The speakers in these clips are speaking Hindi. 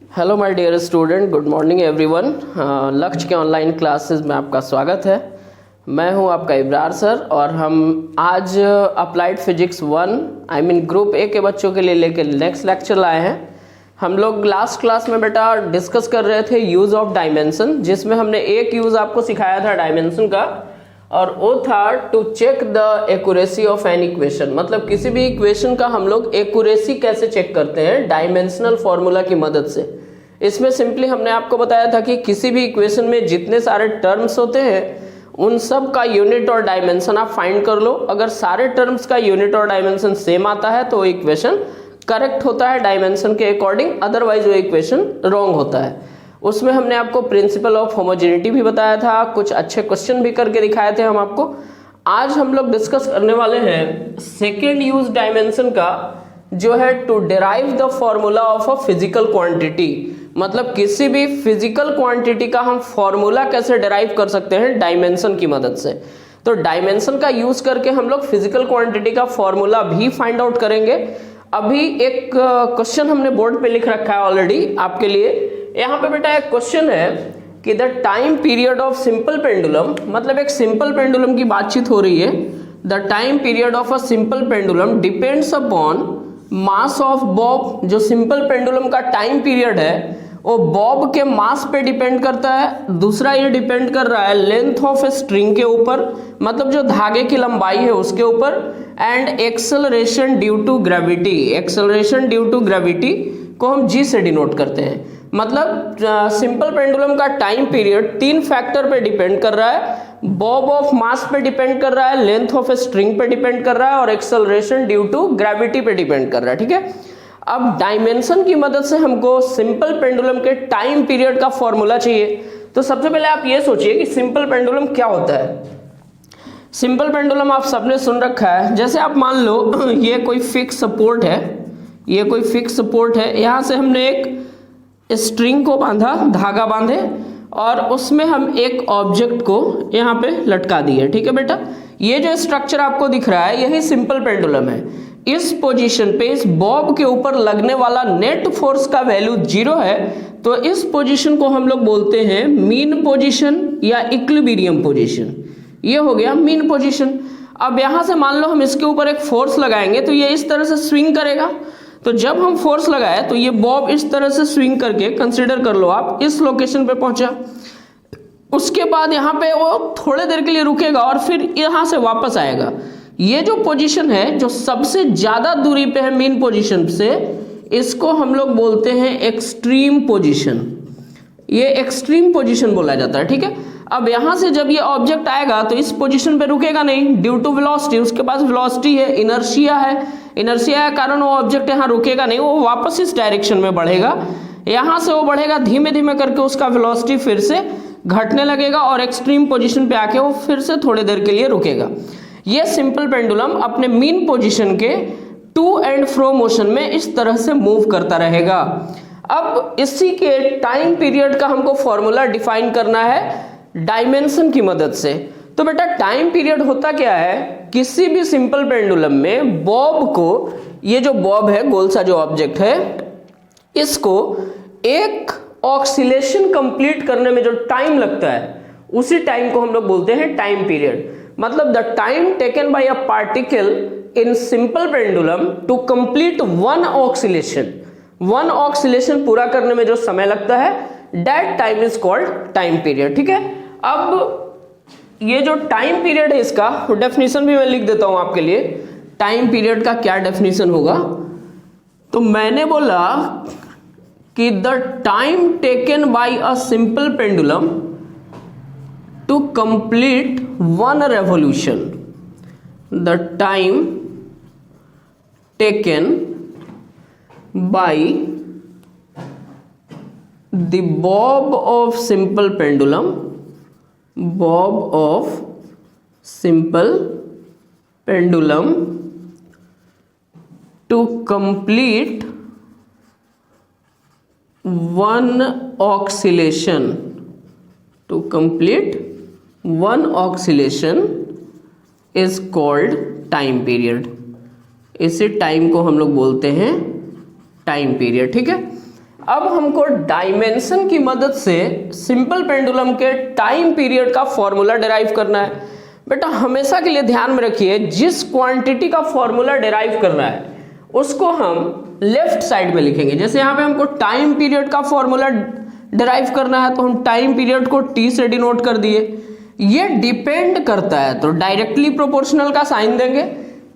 Hello my dear student, good morning everyone. Lakshya के ऑनलाइन क्लासेस में आपका स्वागत है। मैं हूं आपका इब्रार सर और हम आज अप्लाइड फिजिक्स 1 ग्रुप ए के बच्चों के लिए लेके नेक्स्ट लेक्चर लाए हैं। हम लोग लास्ट क्लास में बेटा डिस्कस कर रहे थे यूज़ ऑफ डायमेंशन, जिसमें हमने एक यूज़ आपको सिखाया था डायमेंशन का, और वो था to check the accuracy of an equation. मतलब किसी भी इक्वेशन का हम लोग एक्यूरेसी कैसे चेक करते हैं डायमेंशनल फॉर्मूला की मदद से। इसमें सिंपली हमने आपको बताया था कि किसी भी इक्वेशन में जितने सारे टर्म्स होते हैं उन सब का यूनिट और डायमेंशन आप फाइंड कर लो। अगर सारे टर्म्स का यूनिट और डायमेंशन सेम आता है तो वो इक्वेशन करेक्ट होता है डायमेंशन के अकॉर्डिंग, अदरवाइज वो इक्वेशन रॉन्ग होता है। उसमें हमने आपको प्रिंसिपल ऑफ होमोजेनिटी भी बताया था, कुछ अच्छे क्वेश्चन भी करके दिखाए थे हम आपको। आज हम लोग डिस्कस करने वाले हैं सेकेंड यूज डायमेंशन का, जो है to derive the formula of a physical quantity. मतलब किसी भी फिजिकल क्वांटिटी का हम फॉर्मूला कैसे डिराइव कर सकते हैं डायमेंशन की मदद से। तो डायमेंशन का यूज करके हम लोग फिजिकल क्वांटिटी का फॉर्मूला भी फाइंड आउट करेंगे। अभी एक क्वेश्चन हमने बोर्ड पे लिख रखा है ऑलरेडी आपके लिए। यहाँ पे बेटा एक क्वेश्चन है कि the time period of simple pendulum, मतलब एक सिंपल पेंडुलम की बातचीत हो रही है। The time period of a simple pendulum depends upon mass of Bob. जो सिंपल पेंडुलम का टाइम पीरियड है वो बॉब के मास पे डिपेंड करता है। दूसरा ये डिपेंड कर रहा है लेंथ ऑफ ए स्ट्रिंग के ऊपर, मतलब जो धागे की लंबाई है उसके ऊपर, and acceleration due to gravity. Acceleration due to gravity को हम जी से डिनोट करते हैं। मतलब सिंपल पेंडुलम का टाइम पीरियड 3 फैक्टर पे डिपेंड कर रहा है। बॉब ऑफ मास पे डिपेंड कर रहा है, लेंथ ऑफ ए स्ट्रिंग पे डिपेंड कर रहा है, और एक्सेलरेशन ड्यू टू ग्रेविटी पे डिपेंड कर रहा है। ठीक है, अब डायमेंशन की मदद से हमको सिंपल पेंडुलम के टाइम पीरियड का फॉर्मूला चाहिए। तो सबसे पहले आप ये सोचिए कि सिंपल पेंडुलम क्या होता है। सिंपल पेंडुलम आप सबने सुन रखा है। जैसे आप मान लो ये कोई फिक्स सपोर्ट है, ये कोई फिक्स सपोर्ट है, यहाँ से हमने एक स्ट्रिंग को बांधा, धागा बांधे, और उसमें हम एक ऑब्जेक्ट को यहाँ पे लटका दिए। ठीक है बेटा, ये जो स्ट्रक्चर आपको दिख रहा है यही सिंपल पेंडुलम है। इस पोजीशन पे इस बॉब के ऊपर लगने वाला नेट फोर्स का वैल्यू 0 है, तो इस पोजीशन को हम लोग बोलते हैं मीन पोजीशन या इक्विलिब्रियम पोजीशन। ये हो गया मीन पोजीशन। अब यहां से मान लो हम इसके ऊपर एक फोर्स लगाएंगे तो ये इस तरह से स्विंग करेगा। तो जब हम फोर्स लगाए तो ये बॉब इस तरह से स्विंग करके, कंसीडर कर लो आप, इस लोकेशन पे पहुंचा। उसके बाद यहाँ पे वो थोड़े देर के लिए रुकेगा और फिर यहाँ से वापस आएगा। ये जो पोजीशन है जो सबसे ज्यादा दूरी पे है मीन पोजीशन से, इसको हम लोग बोलते हैं एक्सट्रीम पोजीशन। ये एक्सट्रीम पोजीशन बोला जाता है। ठीक है, अब यहां से जब ये ऑब्जेक्ट आएगा तो इस पोजीशन पे रुकेगा नहीं ड्यू टू वेलोसिटी। उसके पास वेलोसिटी है, इनर्शिया है, इनर्शिया के कारण वो ऑब्जेक्ट यहाँ रुकेगा नहीं, वो वापस इस डायरेक्शन में बढ़ेगा। यहां से वो बढ़ेगा धीमे धीमे करके, उसका वेलोसिटी फिर से घटने लगेगा और एक्सट्रीम पोजीशन पे आके वो फिर से थोड़ी देर के लिए रुकेगा। ये सिंपल पेंडुलम अपने मीन पोजीशन के टू एंड फ्रो मोशन में इस तरह से मूव करता रहेगा। अब इसी के टाइम पीरियड का हमको फॉर्मूला डिफाइन करना है डायमेंशन की मदद से। तो बेटा टाइम पीरियड होता क्या है, किसी भी सिंपल पेंडुलम में बॉब को, ये जो बॉब है गोल सा जो ऑब्जेक्ट है, इसको एक ऑक्सीलेशन कंप्लीट करने में जो टाइम लगता है उसी टाइम को हम लोग बोलते हैं टाइम पीरियड। मतलब the time taken by a particle in simple pendulum to complete one oscillation पूरा करने में जो समय लगता है, that time is called time period. ठीक है, अब ये जो टाइम पीरियड है इसका डेफिनेशन भी मैं लिख देता हूं आपके लिए। टाइम पीरियड का क्या डेफिनेशन होगा, तो मैंने बोला कि the time taken by a simple pendulum to complete one revolution, the time taken by the bob of simple pendulum to complete one oscillation is called time period. इसी टाइम को हम लोग बोलते हैं टाइम पीरियड। ठीक है, अब हमको डायमेंशन की मदद से सिंपल पेंडुलम के टाइम पीरियड का फॉर्मूला डिराइव करना है। बेटा हमेशा के लिए ध्यान में रखिए, जिस क्वांटिटी का फॉर्मूला डिराइव करना है उसको हम लेफ्ट साइड में लिखेंगे। जैसे यहाँ पे हमको टाइम पीरियड का फॉर्मूला डिराइव करना है तो हम टाइम पीरियड को टी से डिनोट कर दिए। ये डिपेंड करता है तो डायरेक्टली प्रोपोर्शनल का साइन देंगे।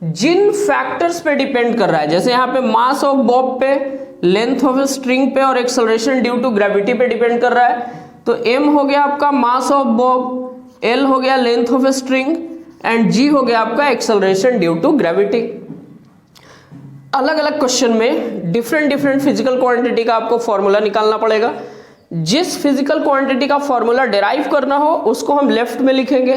जिन फैक्टर्स पे डिपेंड कर रहा है, जैसे यहाँ पे मास ऑफ बॉब पे, लेंथ ऑफ स्ट्रिंग पे और एक्सेलरेशन ड्यू टू ग्रेविटी पे डिपेंड कर रहा है, तो m हो गया आपका मास ऑफ बॉब, l हो गया length of string and g हो गया आपका एक्सेलरेशन ड्यू टू ग्रेविटी। अलग अलग क्वेश्चन में डिफरेंट फिजिकल क्वांटिटी का आपको फॉर्मूला निकालना पड़ेगा। जिस फिजिकल क्वांटिटी का फॉर्मूला डिराइव करना हो उसको हम लेफ्ट में लिखेंगे,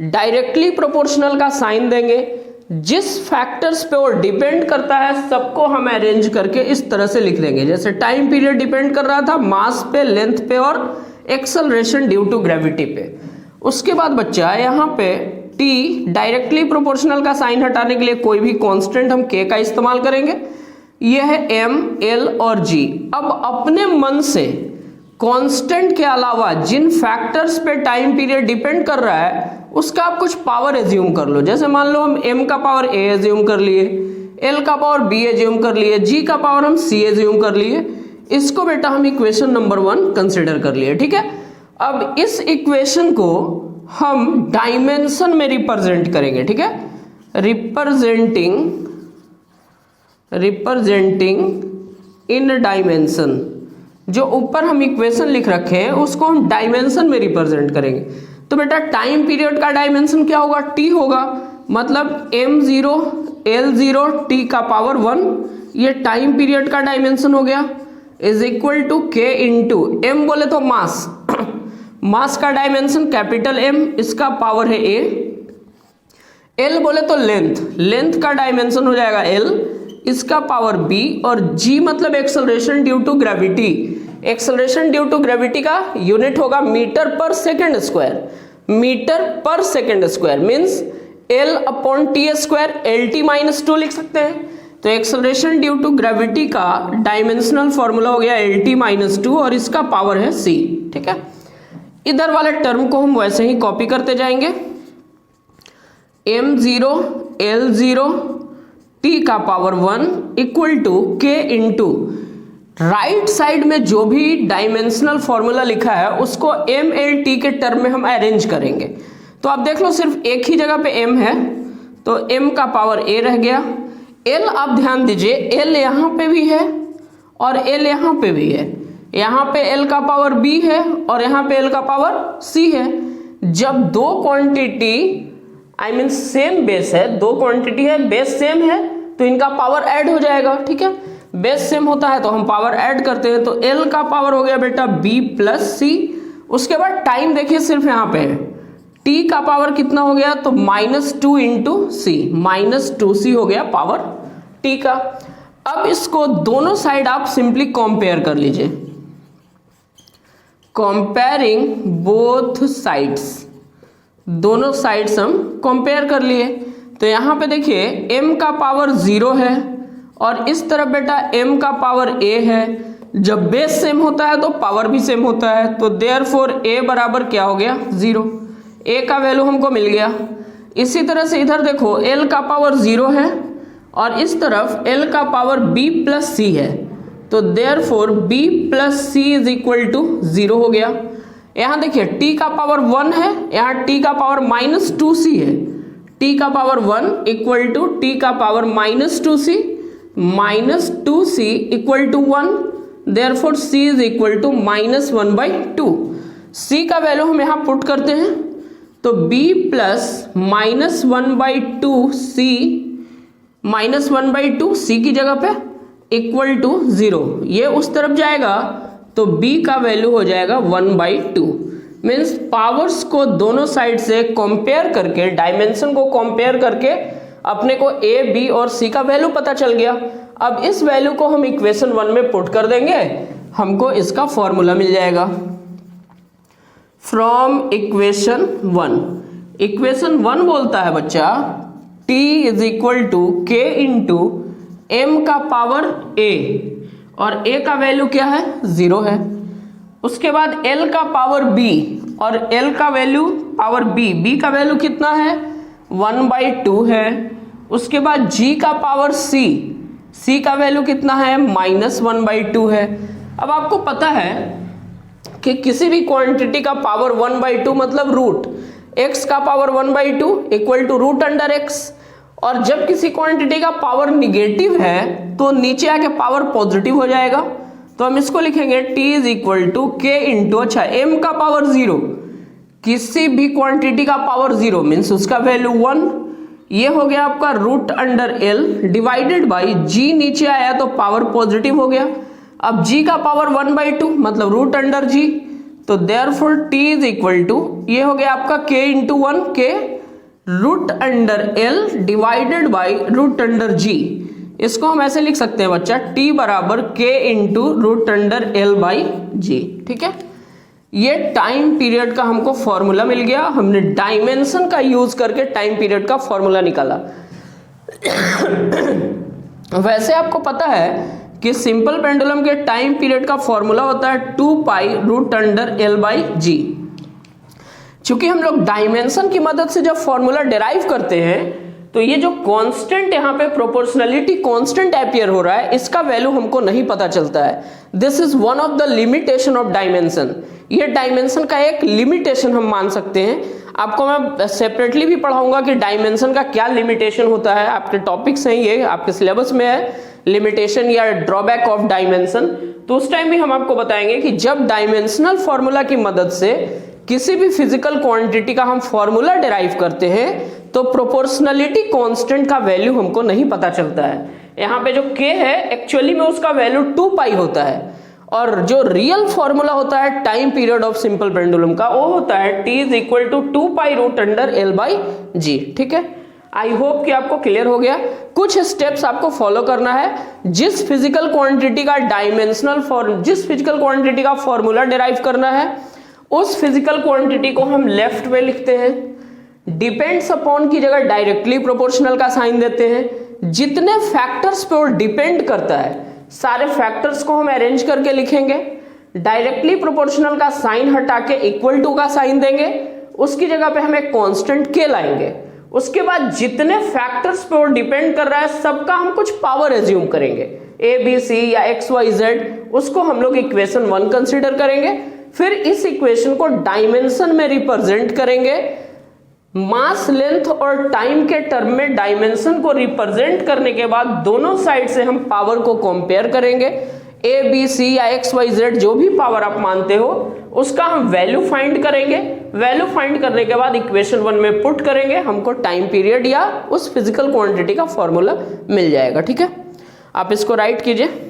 डायरेक्टली प्रोपोर्शनल का साइन देंगे। जिस फैक्टर्स पे वो डिपेंड करता है सबको हम अरेंज करके इस तरह से लिख देंगे। जैसे टाइम पीरियड डिपेंड कर रहा था मास पे, लेंथ पे और एक्सेलरेशन ड्यू टू ग्रेविटी पे। उसके बाद बच्चा यहाँ पे t डायरेक्टली प्रोपोर्शनल का साइन हटाने के लिए कोई भी कांस्टेंट हम k का इस्तेमाल करेंगे। यह है m, l और g। अब अपने मन से कांस्टेंट के अलावा जिन फैक्टर्स पे टाइम पीरियड डिपेंड कर रहा है उसका आप कुछ पावर एज्यूम कर लो। जैसे मान लो हम m का पावर a एज्यूम कर लिए, l का पावर b एज्यूम कर लिए, g का पावर हम c एज्यूम कर लिए। इसको बेटा हम इक्वेशन नंबर 1 कंसिडर कर लिए, ठीक है। अब इस इक्वेशन को हम डायमेंशन में रिप्रेजेंट करेंगे, ठीक है। रिप्रेजेंटिंग इन डायमेंशन, जो ऊपर हम इक्वेशन लिख रखे हैं उसको हम डायमेंशन में रिप्रेजेंट करेंगे। तो बेटा टाइम पीरियड का डायमेंशन क्या होगा, t होगा, मतलब m0 l0 t का पावर 1, ये टाइम पीरियड का डायमेंशन हो गया, is equal to k into m बोले तो मास मास का डायमेंशन कैपिटल M, इसका पावर है a। l बोले तो लेंथ का डायमेंशन हो जाएगा l, इसका पावर b। और g मतलब acceleration due to gravity. Acceleration due to gravity का यूनिट होगा मीटर पर सेकेंड स्क्वायर। मीटर पर second square means l upon T square, LT-2 लिख सकते हैं। तो एक्सेलरेशन ड्यू टू ग्रेविटी का डायमेंशनल फॉर्मूला हो गया LT-2 और इसका पावर है c, ठीक है। इधर वाले टर्म को हम वैसे ही कॉपी करते जाएंगे। m0 l0 t का power 1 equal to k into right side में जो भी डायमेंशनल फॉर्मूला लिखा है उसको m l t के टर्म में हम अरेंज करेंगे। तो आप देख लो सिर्फ एक ही जगह पे m है तो m का पावर a रह गया। l आप ध्यान दीजिए, l यहाँ पे भी है और l यहाँ पे भी है। यहाँ पे l का पावर b है और यहाँ पे l का पावर c है। जब दो क्वांटिटी सेम बेस है, दो क्वांटिटी है, बेस सेम है तो इनका पावर ऐड हो जाएगा, ठीक है। बेस सेम होता है तो हम पावर ऐड करते हैं। तो l का पावर हो गया बेटा b प्लस c। उसके बाद टाइम देखिए सिर्फ यहाँ पे है, t का पावर कितना हो गया तो -2 इंटू c, -2c हो गया पावर t का। अब इसको दोनों साइड आप सिंपली कंपेयर कर लीजिए, कंपेयरिंग बोथ साइड्स, दोनों साइड्स हम कंपेयर कर लिए। तो यहाँ पे देखिए m का पावर 0 है और इस तरफ बेटा m का पावर a है। जब बेस सेम होता है तो पावर भी सेम होता है, तो देयरफॉर a बराबर क्या हो गया 0, a का वैल्यू हमको मिल गया। इसी तरह से इधर देखो l का पावर 0 है और इस तरफ l का पावर b प्लस c है, तो therefore b plus c is equal to 0 हो गया। यहाँ देखिए t का पावर 1 है, यहाँ t का पावर -2c है। t का पावर 1 इक्वल टू t का power -2c, -2c equal to 1, therefore c is equal to -1/2। c का वैल्यू हम यहाँ पुट करते हैं तो b प्लस -1/2c, -1/2c की जगह पे इक्वल टू 0, ये उस तरफ जाएगा तो b का वैल्यू हो जाएगा 1/2। मीन्स पावर्स को दोनों साइड से कंपेयर करके, डायमेंशन को कंपेयर करके अपने को a, b और c का वैल्यू पता चल गया। अब इस वैल्यू को हम इक्वेशन 1 में पुट कर देंगे, हमको इसका फॉर्मूला मिल जाएगा। फ्रॉम इक्वेशन 1, इक्वेशन 1 बोलता है बच्चा t is equal to k into m का पावर a और a का वैल्यू क्या है 0 है। उसके बाद l का पावर b और l का वैल्यू पावर b का वैल्यू कितना है 1/2 है। उसके बाद g का पावर c का वैल्यू कितना है -1/2 है। अब आपको पता है कि किसी भी क्वांटिटी का पावर 1/2 मतलब रूट x का पावर 1/2 इक्वल टू √x, और जब किसी क्वांटिटी का पावर निगेटिव है तो नीचे आके पावर पॉजिटिव हो जाएगा। तो हम इसको लिखेंगे t इज इक्वल टू के इंटू, अच्छा m का पावर 0, किसी भी क्वांटिटी का पावर 0 मीन्स उसका वैल्यू 1, ये हो गया आपका √l डिवाइडेड बाई g, नीचे आया तो पावर पॉजिटिव हो गया। अब g का पावर 1/2 मतलब √g, तो therefore t is equal to, ये हो गया आपका k इंटू 1, के √l डिवाइडेड बाई √g। इसको हम ऐसे लिख सकते हैं बच्चा t बराबर k into √l by g। ठीक है, ये टाइम पीरियड का हमको फॉर्मूला मिल गया। हमने डायमेंशन का यूज करके टाइम पीरियड का फॉर्मूला निकाला। वैसे आपको पता है कि सिंपल पेंडुलम के टाइम पीरियड का फॉर्मूला होता है 2π√l बाई g। चूंकि हम लोग डायमेंशन की मदद से जब फॉर्मूला डिराइव करते हैं तो ये जो कांस्टेंट यहाँ पे प्रोपोर्शनलिटी कांस्टेंट अपीयर हो रहा है, इसका वैल्यू हमको नहीं पता चलता है। This is one of the limitation of dimension. ये डायमेंशन का एक लिमिटेशन हम मान सकते हैं। आपको मैं सेपरेटली भी पढ़ाऊंगा कि डायमेंशन का क्या लिमिटेशन होता है। आपके टॉपिक्स हैं, ये आपके सिलेबस में है, लिमिटेशन या ड्रॉबैक ऑफ डायमेंशन। तो उस टाइम भी हम आपको बताएंगे कि जब डायमेंशनल फॉर्मूला की मदद से किसी भी फिजिकल क्वांटिटी का हम फॉर्मूला डिराइव करते हैं तो प्रोपोर्शनलिटी कांस्टेंट का वैल्यू हमको नहीं पता चलता है। यहाँ पे जो k है एक्चुअली में उसका वैल्यू 2π होता है, और जो रियल फॉर्मूला होता है time period of simple pendulum का वो होता है t is equal to 2π√l by g। ठीक है, आई होप कि आपको क्लियर हो गया। कुछ स्टेप्स आपको फॉलो करना है। जिस फिजिकल क्वांटिटी का फॉर्मूला डिराइव करना है उस फिजिकल क्वांटिटी को हम लेफ्ट में लिखते हैं, डिपेंड्स अपॉन की जगह डायरेक्टली प्रोपोर्शनल का साइन देते हैं। जितने फैक्टर्स पे वो डिपेंड करता है सारे फैक्टर्स को हम अरेंज करके लिखेंगे। डायरेक्टली प्रोपोर्शनल का साइन हटा के इक्वल टू का साइन देंगे, उसकी जगह पे हम एक कांस्टेंट k लाएंगे। उसके बाद जितने फैक्टर्स पे वो डिपेंड कर रहा है सबका हम कुछ पावर एज्यूम करेंगे, a b c या x y z, उसको हम लोग इक्वेशन 1 कंसीडर करेंगे। फिर इस इक्वेशन को डायमेंशन में रिप्रेजेंट करेंगे। मास, लेंथ और टाइम के टर्म में डायमेंशन को रिप्रेजेंट करने के बाद दोनों साइड से हम पावर को कंपेयर करेंगे। a b c या x y z जो भी पावर आप मानते हो उसका हम वैल्यू फाइंड करेंगे। वैल्यू फाइंड करने के बाद इक्वेशन 1 में पुट करेंगे, हमको टाइम पीरियड या उस फिजिकल क्वांटिटी का फॉर्मूला मिल जाएगा। ठीक है, आप इसको राइट कीजिए।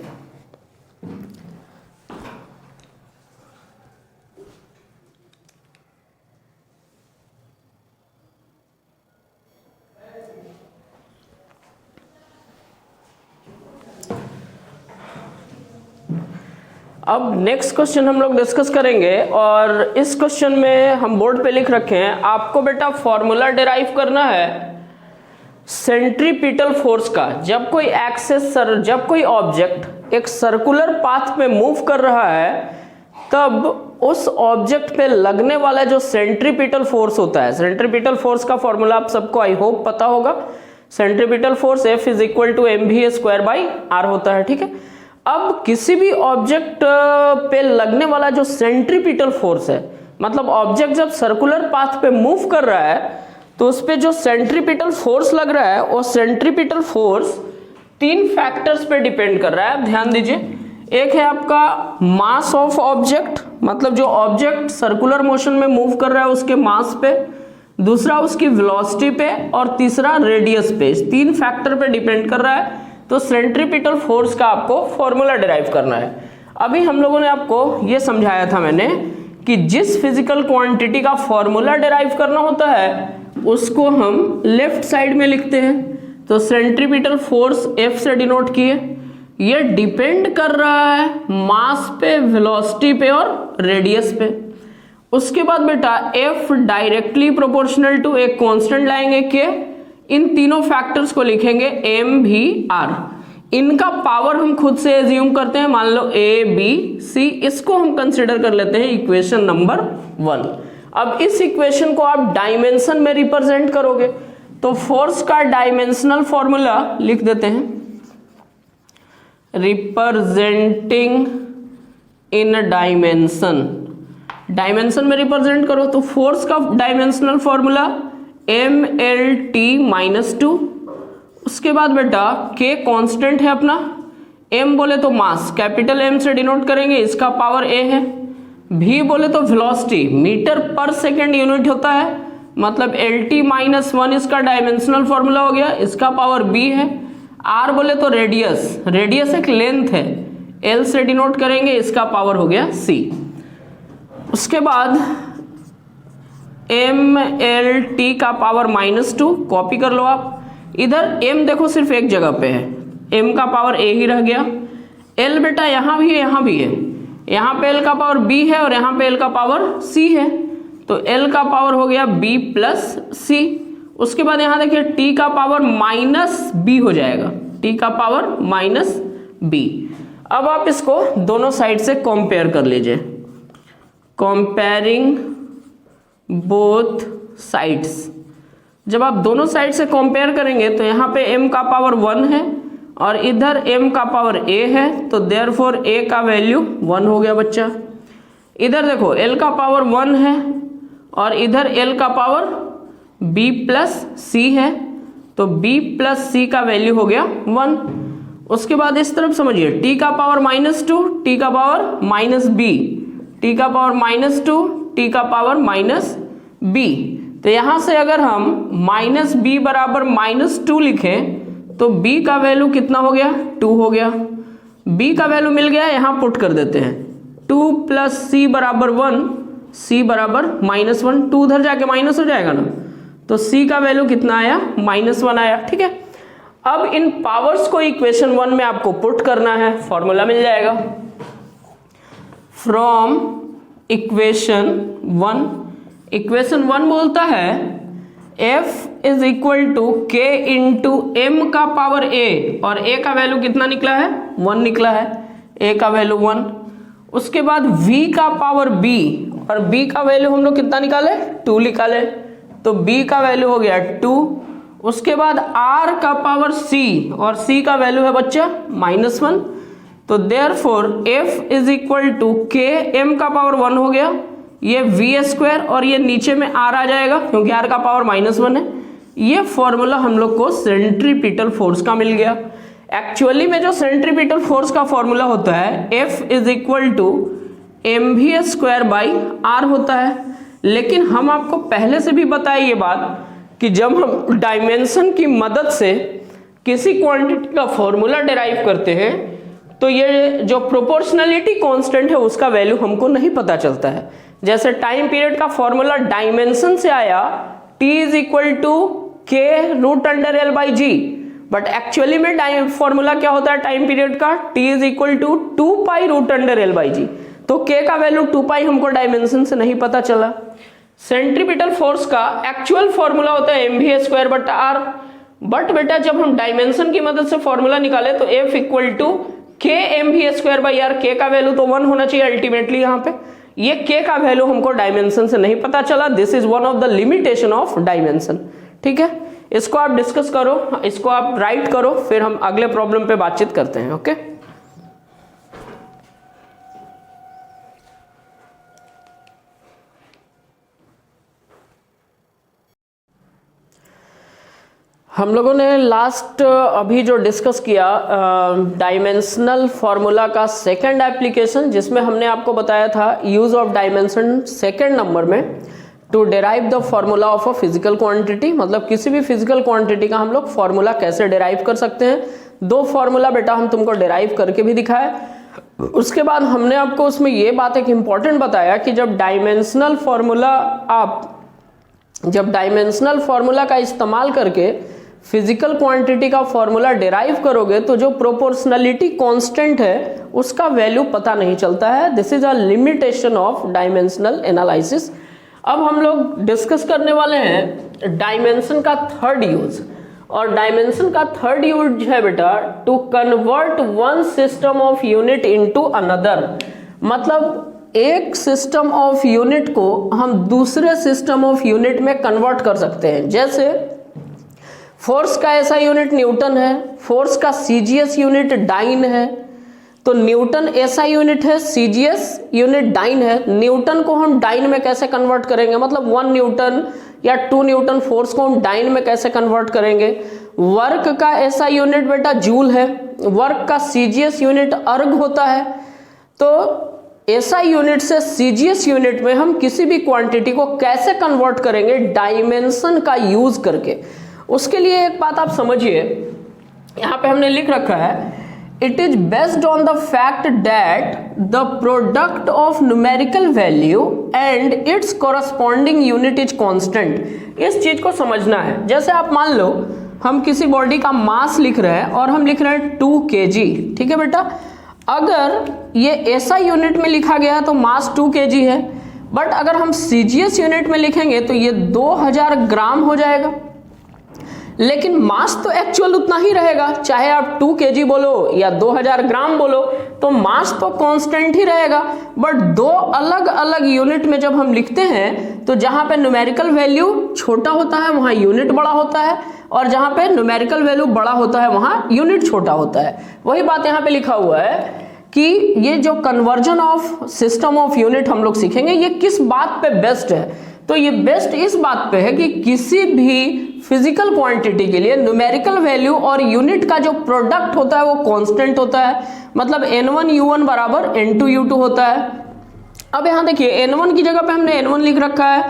अब नेक्स्ट क्वेश्चन हम लोग डिस्कस करेंगे, और इस क्वेश्चन में हम बोर्ड पे लिख रखे हैं, आपको बेटा फॉर्मूला डिराइव करना है सेंट्रीपिटल फोर्स का। जब कोई ऑब्जेक्ट एक सर्कुलर पाथ में मूव कर रहा है तब उस ऑब्जेक्ट पे लगने वाला जो सेंट्रीपिटल फोर्स होता है, सेंट्रीपिटल फोर्स का फॉर्मूला आप सबको आई होप पता होगा। Centripetal force F is equal to mv² by r होता है। ठीक है, अब किसी भी ऑब्जेक्ट पे लगने वाला जो सेंट्रीपिटल फोर्स है, मतलब ऑब्जेक्ट जब सर्कुलर पाथ पे मूव कर रहा है तो उस पे जो सेंट्रीपिटल फोर्स लग रहा है वो सेंट्रीपिटल फोर्स 3 फैक्टर्स पे डिपेंड कर रहा है। ध्यान दीजिए, एक है आपका मास ऑफ ऑब्जेक्ट, मतलब जो ऑब्जेक्ट सर्कुलर मोशन में मूव कर रहा है उसके मास पे, दूसरा उसकी वेलोसिटी पे, और तीसरा रेडियस पे। 3 फैक्टर पे डिपेंड कर रहा है। तो सेंट्रीपिटल फोर्स का आपको फॉर्मूला डिराइव करना है। अभी हम लोगों ने आपको ये समझाया था मैंने कि जिस फिजिकल क्वांटिटी का फॉर्मूला डिराइव करना होता है उसको हम लेफ्ट साइड में लिखते हैं। तो सेंट्रीपिटल फोर्स F से डिनोट किए, ये डिपेंड कर रहा है मास पे, वेलोसिटी पे और रेडियस पे। उसके बाद बेटा F डायरेक्टली प्रोपोर्शनल टू एक कांस्टेंट लाएंगे k, इन तीनों फैक्टर्स को लिखेंगे mvr। इनका पावर हम खुद से एज्यूम करते हैं, मान लो ए बी सी, इसको हम कंसिडर कर लेते हैं इक्वेशन नंबर 1। अब इस इक्वेशन को आप डायमेंशन में रिप्रेजेंट करोगे तो फोर्स का डायमेंशनल फॉर्मूला लिख देते हैं, रिप्रेजेंटिंग इन डायमेंशन। डायमेंशन में रिप्रेजेंट करो तो फोर्स का डायमेंशनल फॉर्मूला mLT-2। उसके बाद बेटा k कांस्टेंट है अपना, m बोले तो मास कैपिटल M से डिनोट करेंगे, इसका पावर a है। v बोले तो वेलोसिटी मीटर पर सेकेंड यूनिट होता है, मतलब LT-1 इसका डायमेंशनल फॉर्मूला हो गया, इसका पावर b है। r बोले तो रेडियस, रेडियस एक लेंथ है, l से डिनोट करेंगे, इसका पावर हो गया c। उसके बाद mLT का पावर -2 कॉपी कर लो आप। इधर m देखो सिर्फ एक जगह पे है, m का पावर a ही रह गया। l बेटा यहाँ भी है, यहाँ भी है, यहाँ पे l का पावर b है और यहाँ पे l का पावर c है, तो l का पावर हो गया b प्लस c। उसके बाद यहाँ देखिए t का पावर -b हो जाएगा, t का पावर -b। अब आप इसको दोनों साइड से कंपेयर कर लीजिए, कंपेयरिंग बोथ साइड्स। जब आप दोनों साइड से कंपेयर करेंगे तो यहाँ पे m का पावर 1 है और इधर m का पावर a है, तो देयरफॉर a का वैल्यू 1 हो गया बच्चा। इधर देखो l का पावर 1 है और इधर l का पावर b प्लस c है, तो b प्लस c का वैल्यू हो गया 1। उसके बाद इस तरफ समझिए t का पावर -2, t का पावर -b, t का पावर -2, t का पावर -b। तो यहां से अगर हम -b बराबर -2 लिखें तो b का वैल्यू कितना हो गया, 2 हो गया। b का वैल्यू मिल गया, यहां पुट कर देते हैं, 2 प्लस c बराबर 1, c बराबर -1, 2 उधर जाके माइनस हो जाएगा ना, तो c का वैल्यू कितना आया, -1 आया। ठीक है, अब इन पावर्स को इक्वेशन 1 में आपको पुट करना है, फॉर्मूला मिल जाएगा फ्रॉम इक्वेशन 1। इक्वेशन 1 बोलता है F is equal to k into m का पावर a, और a का वैल्यू कितना निकला है, 1 निकला है, a का वैल्यू 1। उसके बाद v का पावर b, और b का वैल्यू हम लोग कितना निकाले, 2 निकाले, तो b का वैल्यू हो गया 2। उसके बाद r का पावर c, और c का वैल्यू है बच्चा -1, तो therefore f is equal to k m का पावर 1 हो गया, ये v² और ये नीचे में r आ जाएगा क्योंकि r का पावर -1 है। ये फॉर्मूला हम लोग को सेंट्रीपिटल फोर्स का मिल गया। एक्चुअली में जो सेंट्रीपिटल फोर्स का फॉर्मूला होता है F is equal to mv² by r होता है, लेकिन हम आपको पहले से भी बताया ये बात कि जब हम डायमेंशन की मदद से किसी क्वांटिटी का फॉर्मूला डिराइव करते हैं तो ये जो प्रोपोर्शनलिटी कांस्टेंट है उसका वैल्यू हमको नहीं पता चलता है। जैसे टाइम पीरियड का फॉर्मूला डायमेंशन से आया t is equal to k √L/g, but actually में फॉर्मूला क्या होता है टाइम पीरियड का, t is equal to 2π √L/g, तो k का वैल्यू 2π हमको डायमेंशन से नहीं पता चला। सेंट्रीपिटल फोर्स का एक्चुअल फॉर्मूला होता है mv²/r, बट बेटा जब हम डायमेंशन की मदद से फॉर्मूला निकाले तो F equal to k mv²/r, k का वैल्यू तो 1 होना चाहिए अल्टीमेटली, यहाँ पे ये k का वैल्यू हमको डायमेंशन से नहीं पता चला। This is one of the limitation of dimension. ठीक है, इसको आप डिस्कस करो, इसको आप राइट करो, फिर हम अगले प्रॉब्लम पे बातचीत करते हैं। ओके, हम लोगों ने लास्ट अभी जो डिस्कस किया डायमेंशनल फॉर्मूला का सेकंड एप्लीकेशन, जिसमें हमने आपको बताया था use of dimension second number में to derive the formula of a physical quantity, मतलब किसी भी फिजिकल क्वांटिटी का हम लोग फॉर्मूला कैसे डिराइव कर सकते हैं। 2 फॉर्मूला बेटा हम तुमको डिराइव करके भी दिखाए। उसके बाद हमने आपको उसमें ये बात एक इंपॉर्टेंट बताया कि जब डायमेंशनल फॉर्मूला का इस्तेमाल करके फिजिकल क्वांटिटी का फॉर्मूला डिराइव करोगे तो जो प्रोपोर्शनलिटी कांस्टेंट है उसका वैल्यू पता नहीं चलता है। This is a limitation of dimensional analysis. अब हम लोग डिस्कस करने वाले हैं डायमेंशन का थर्ड यूज, और डायमेंशन का थर्ड यूज है बेटा to convert one system of unit into another. मतलब एक सिस्टम ऑफ यूनिट को हम दूसरे सिस्टम ऑफ यूनिट में कन्वर्ट कर सकते हैं। जैसे फोर्स का ऐसा यूनिट न्यूटन है, फोर्स का सीजीएस यूनिट डाइन है, तो न्यूटन ऐसा यूनिट है, सीजीएस यूनिट डाइन है। न्यूटन को हम डाइन में कैसे कन्वर्ट करेंगे, मतलब 1 न्यूटन या 2 न्यूटन फोर्स को हम डाइन में कैसे कन्वर्ट करेंगे। वर्क का ऐसा यूनिट बेटा जूल है, वर्क का सीजीएस यूनिट अर्ग होता है। तो ऐसा यूनिट से सीजीएस यूनिट में हम किसी भी क्वांटिटी को कैसे कन्वर्ट करेंगे, डायमेंशन का यूज करके। उसके लिए एक बात आप समझिए, यहां पे हमने लिख रखा है it is based on the fact that the product of numerical value and it's corresponding unit is constant. इस चीज को समझना है। जैसे आप मान लो हम किसी बॉडी का मास लिख रहे हैं और हम लिख रहे हैं 2 kg, ठीक है बेटा। अगर ये ऐसा यूनिट में लिखा गया है तो मास 2 kg है, बट अगर हम सीजीएस यूनिट में लिखेंगे तो ये 2000 ग्राम हो जाएगा। लेकिन मास तो एक्चुअल उतना ही रहेगा, चाहे आप 2 kg बोलो या 2000 ग्राम बोलो, तो मास तो कांस्टेंट ही रहेगा। बट दो अलग अलग यूनिट में जब हम लिखते हैं तो जहां पे न्यूमेरिकल वैल्यू छोटा होता है वहां यूनिट बड़ा होता है, और जहां पे न्यूमेरिकल वैल्यू बड़ा होता है वहां यूनिट छोटा होता है। वही बात यहां पे लिखा हुआ है कि ये जो conversion of system of unit हम लोग सीखेंगे ये किस बात पे बेस्ट है। तो ये बेस्ट इस बात पे है कि किसी भी फिजिकल क्वांटिटी के लिए न्यूमेरिकल वैल्यू और यूनिट का जो प्रोडक्ट होता है वो कांस्टेंट होता है। मतलब n1u1 बराबर n2u2 होता है। अब यहां देखिए n1 की जगह पे हमने n1 लिख रखा है,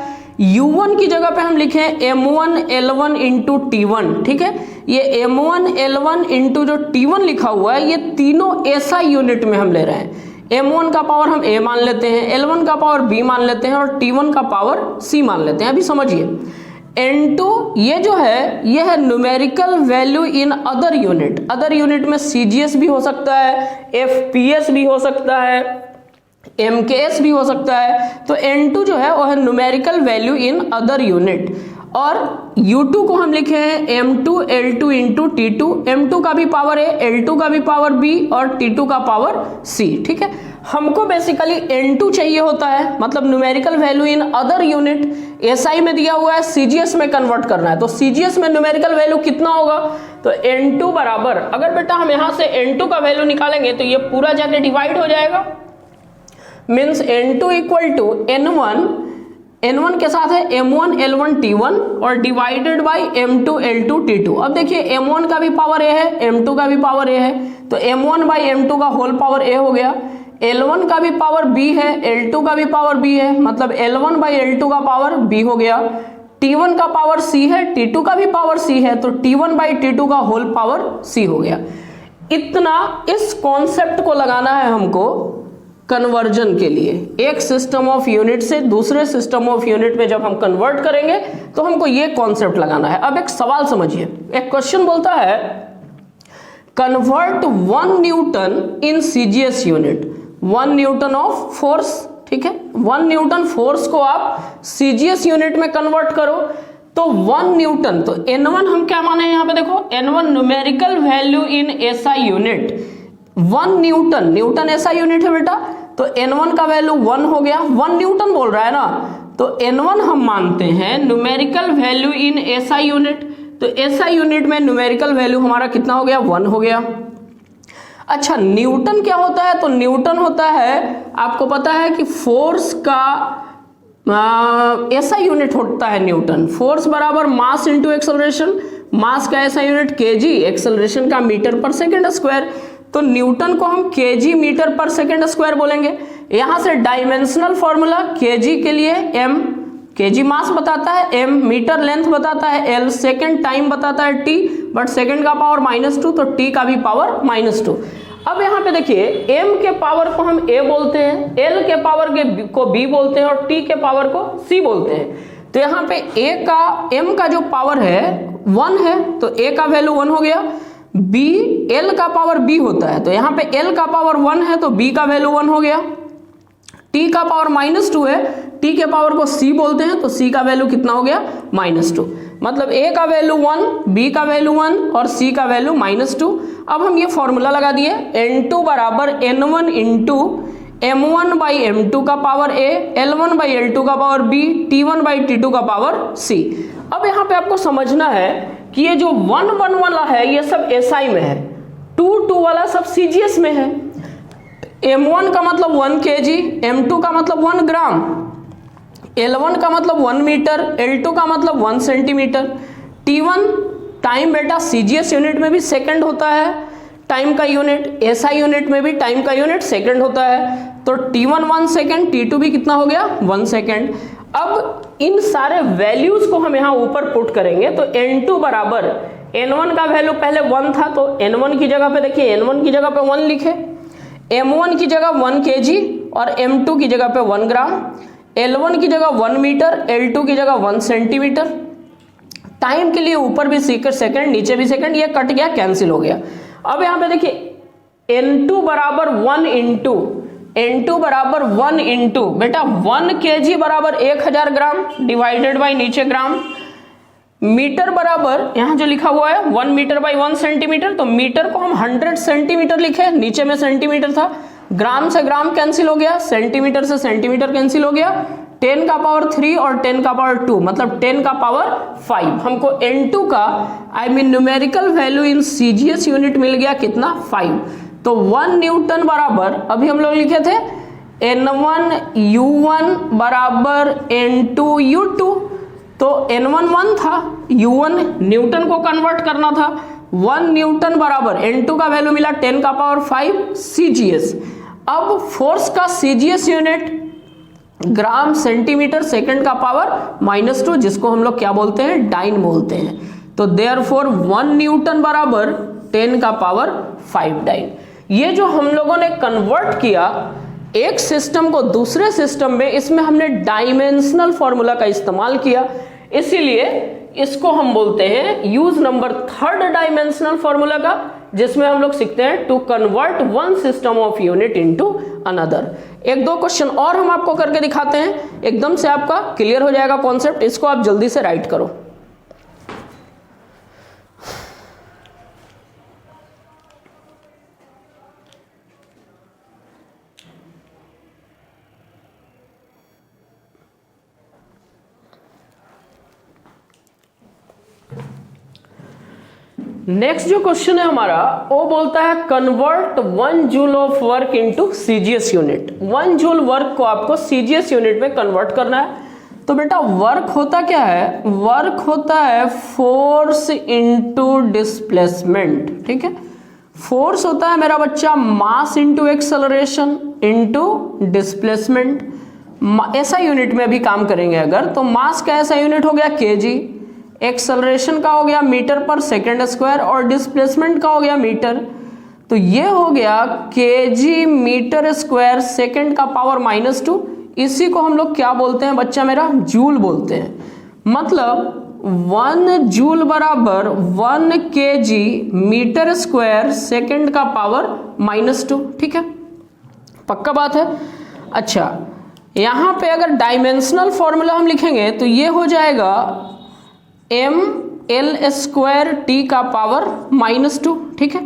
u1 की जगह पे हम लिखे m1 l1 इंटू t1, ठीक है। ये m1 l1 इंटू जो t1 लिखा हुआ है ये तीनों ऐसा यूनिट में हम ले रहे हैं। m1 का पावर हम a मान लेते हैं, l1 का पावर b मान लेते हैं और t1 का पावर c मान लेते हैं। अभी समझिए n2 ये जो है ये है numerical value in other unit. Other unit में सीजीएस भी हो सकता है, एफपीएस भी हो सकता है, एमकेएस भी हो सकता है। तो n2 जो है वो है numerical value in other unit. और u2 को हम लिखे हैं m2 l2 into t2। m2 का भी पावर है, l2 का भी पावर b और t2 का पावर c, ठीक है। हमको बेसिकली n2 चाहिए होता है, मतलब numerical value in other unit. SI में दिया हुआ है, सीजीएस में कन्वर्ट करना है, तो सीजीएस में न्यूमेरिकल वैल्यू कितना होगा, तो n2 बराबर, अगर बेटा हम यहां से n2 का वैल्यू निकालेंगे तो ये पूरा जाके डिवाइड हो जाएगा। Means n2 equal to n1 के साथ है m1 l1 t1 और divided by m2 l2 t2। अब देखिए m1 का भी पावर a है, m2 का भी पावर a है, तो m1 बाय m2 का होल पावर a हो गया। l1 का भी पावर b है, l2 का भी पावर b है, मतलब l1 बाय l2 का पावर b हो गया। t1 का पावर c है, t2 का भी पावर c है, तो t1 बाय t2 का होल पावर c हो गया। इतना इस कॉन्सेप्ट को लगाना है हमको कन्वर्जन के लिए। एक सिस्टम ऑफ यूनिट से दूसरे सिस्टम ऑफ यूनिट में जब हम कन्वर्ट करेंगे तो हमको ये कॉन्सेप्ट लगाना है। अब एक सवाल समझिए, एक क्वेश्चन बोलता है convert 1 Newton in CGS unit, 1 Newton of force, ठीक है। 1 न्यूटन फोर्स को आप सीजीएस यूनिट में कन्वर्ट करो तो 1 न्यूटन, तो n1 हम क्या माने हैं यहाँ पे देखो, n1 numerical value in SI unit. 1 Newton, Newton ऐसा यूनिट है बेटा, तो n1 का वैल्यू 1 हो गया। 1 न्यूटन बोल रहा है ना, तो n1 हम मानते हैं numerical value in SI unit. तो एसआई यूनिट में न्यूमेरिकल वैल्यू हमारा कितना हो गया, 1 हो गया। अच्छा न्यूटन क्या होता है, तो न्यूटन होता है, आपको पता है कि फोर्स का ऐसा यूनिट होता है न्यूटन। फोर्स बराबर मास इंटू एक्सेलरेशन, मास का ऐसा यूनिट केजी, एक्सेलरेशन का मीटर पर सेकेंड स्क्वायर। तो न्यूटन को हम केजी मीटर पर सेकेंड स्क्वायर बोलेंगे। यहां से डायमेंशनल फॉर्मूला केजी के लिए m, केजी मास बताता है, m मीटर लेंथ बताता है, l सेकेंड टाइम बताता है t, बट सेकेंड का पावर -2 तो t का भी पावर -2। अब यहाँ पे देखिए m के पावर को हम a बोलते हैं, l के पावर को b बोलते हैं और t के पावर को c बोलते हैं। तो यहाँ पे m का जो पावर है 1 है, तो a का वैल्यू 1 हो गया। b, l का पावर b होता है, तो यहाँ पे l का पावर 1 है तो b का वैल्यू 1 हो गया। t का पावर -2 है, t के पावर को c बोलते हैं, तो c का वैल्यू कितना हो गया, -2। मतलब A का वैल्यू 1, B का वैल्यू 1 और C का वैल्यू -2। अब हम ये फॉर्मूला लगा दिए, N2 बराबर N1 into M1 by M2 का power A, L1 by L2 का power B, T1 by T2 का पावर C। अब यहाँ पे आपको समझना है कि ये जो 1 1 वाला है ये सब SI में है, 2 2 वाला सब CGS में है। M1 का मतलब 1 kg, M2 का मतलब 1 ग्राम, L1 का मतलब 1 मीटर, L2 का मतलब 1 सेंटीमीटर। T1 टाइम बेटा CGS यूनिट में भी सेकंड होता है टाइम का यूनिट, SI यूनिट में भी टाइम का यूनिट सेकंड होता है। तो T1 1 सेकंड, T2 भी कितना हो गया 1 सेकंड। अब इन सारे वैल्यूज को हम यहाँ ऊपर पुट करेंगे तो N2 बराबर N1 का वैल्यू पहले 1 था तो N1 की जगह पे देखिए, N1 की जगह पे 1 लिखे, M1 की जगह 1 kg और M2 की जगह पे 1 ग्राम, L1 की जगह 1 मीटर, L2 की जगह 1 सेंटीमीटर। टाइम के लिए ऊपर भी सेकंड, नीचे भी सेकंड, ये कट गया, कैंसिल हो गया। अब यहाँ पे देखिए N2 बराबर 1 इंटू N2 बराबर 1 इंटू बेटा 1 kg बराबर 1000 ग्राम डिवाइडेड बाई नीचे ग्राम, मीटर बराबर यहाँ जो लिखा हुआ है 1 मीटर बाई 1 सेंटीमीटर, तो मीटर को हम 100 सेंटीमीटर लिखे, नीचे में सेंटीमीटर था, ग्राम से ग्राम कैंसिल हो गया, सेंटीमीटर से सेंटीमीटर कैंसिल हो गया, 10 का पावर 3 और 10 का पावर 2 मतलब 10 का पावर 5। हमको N2 का numerical value in CGS unit मिल गया कितना 5। तो 1 न्यूटन बराबर अभी हम लोग लिखे थे N1 U1 बराबर N2 U2, तो N1 1 था, U1 न्यूटन को कन्वर्ट करना था, 1 न्यूटन बराबर N2 का वैल्यू मिला 10 का पावर 5 CGS। अब फोर्स का CGS unit gram centimetre second का पावर -2, जिसको हम लोग क्या बोलते हैं डाइन बोलते हैं। तो देयरफॉर 1 न्यूटन बराबर 10 का पावर 5 डाइन। ये जो हम लोगों ने कन्वर्ट किया एक सिस्टम को दूसरे सिस्टम में, इसमें हमने डायमेंशनल फॉर्मूला का इस्तेमाल किया, इसीलिए इसको हम बोलते हैं use number 3rd dimensional formula का, जिसमें हम लोग सीखते हैं to convert one system of unit into another. एक दो क्वेश्चन और हम आपको करके दिखाते हैं, एकदम से आपका क्लियर हो जाएगा कॉन्सेप्ट। इसको आप जल्दी से राइट करो। नेक्स्ट जो क्वेश्चन है हमारा वो बोलता है convert 1 joule of work into CGS unit. 1 joule work को आपको CGS यूनिट में कन्वर्ट करना है। तो बेटा वर्क होता क्या है, वर्क होता है फोर्स इनटू डिस्प्लेसमेंट। ठीक है, फोर्स होता है मेरा बच्चा mass into acceleration into displacement. ऐसा यूनिट में भी काम करेंगे अगर, तो मास का ऐसा यूनिट हो गया kg, एक्सेलरेशन का हो गया मीटर पर सेकेंड स्क्वायर और डिस्प्लेसमेंट का हो गया मीटर। तो ये हो गया kg मीटर स्क्वायर सेकेंड का पावर -2। इसी को हम लोग क्या बोलते हैं बच्चा मेरा, जूल बोलते हैं। मतलब 1 जूल बराबर 1 kg मीटर स्क्वायर सेकेंड का पावर -2। ठीक है, पक्का बात है। अच्छा, यहां पे अगर डायमेंशनल फॉर्मूला हम लिखेंगे तो ये हो जाएगा mL² T का पावर -2। ठीक है,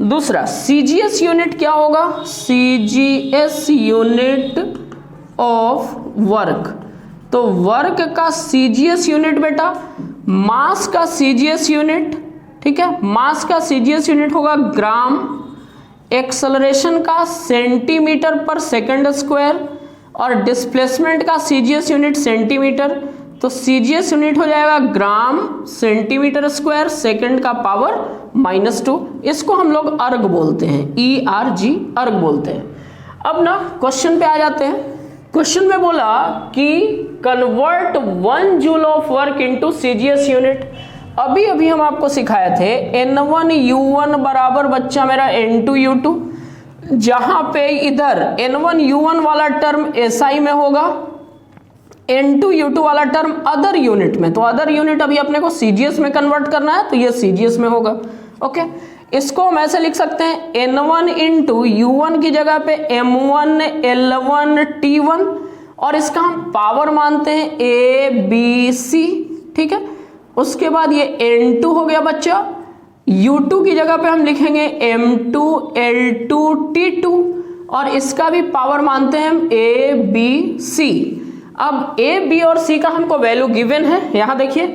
दूसरा CGS यूनिट क्या होगा, CGS यूनिट ऑफ वर्क। तो वर्क का CGS यूनिट बेटा मास का CGS यूनिट। ठीक है, मास का CGS यूनिट होगा ग्राम, एक्सेलरेशन का सेंटीमीटर पर सेकंड स्क्वायर और डिस्प्लेसमेंट का CGS यूनिट सेंटीमीटर। तो CGS यूनिट हो जाएगा ग्राम सेंटीमीटर स्क्वायर सेकंड का पावर -2। इसको हम लोग अर्ग बोलते हैं, ERG अर्ग बोलते हैं। अब ना क्वेश्चन पे आ जाते हैं। क्वेश्चन में बोला कि convert 1 joule of work into CGS unit. अभी अभी हम आपको सिखाए थे N1 U1 बराबर बच्चा मेरा N2 U2, जहां पे इधर N1 U1 वाला टर्म SI में होगा, N2 U2 वाला टर्म अदर यूनिट में। तो अदर यूनिट अभी अपने को CGS में कन्वर्ट करना है, तो ये CGS में होगा। ओके, इसको हम ऐसे लिख सकते हैं N1 इंटू U1 की जगह पे M1 L1 T1 और इसका हम पावर मानते हैं A B C। ठीक है, उसके बाद ये N2 हो गया बच्चा, U2 की जगह पे हम लिखेंगे M2 L2 T2 और इसका भी पावर मानते हैं हम A B C। अब A B और C का हमको वैल्यू गिवन है, यहां देखिए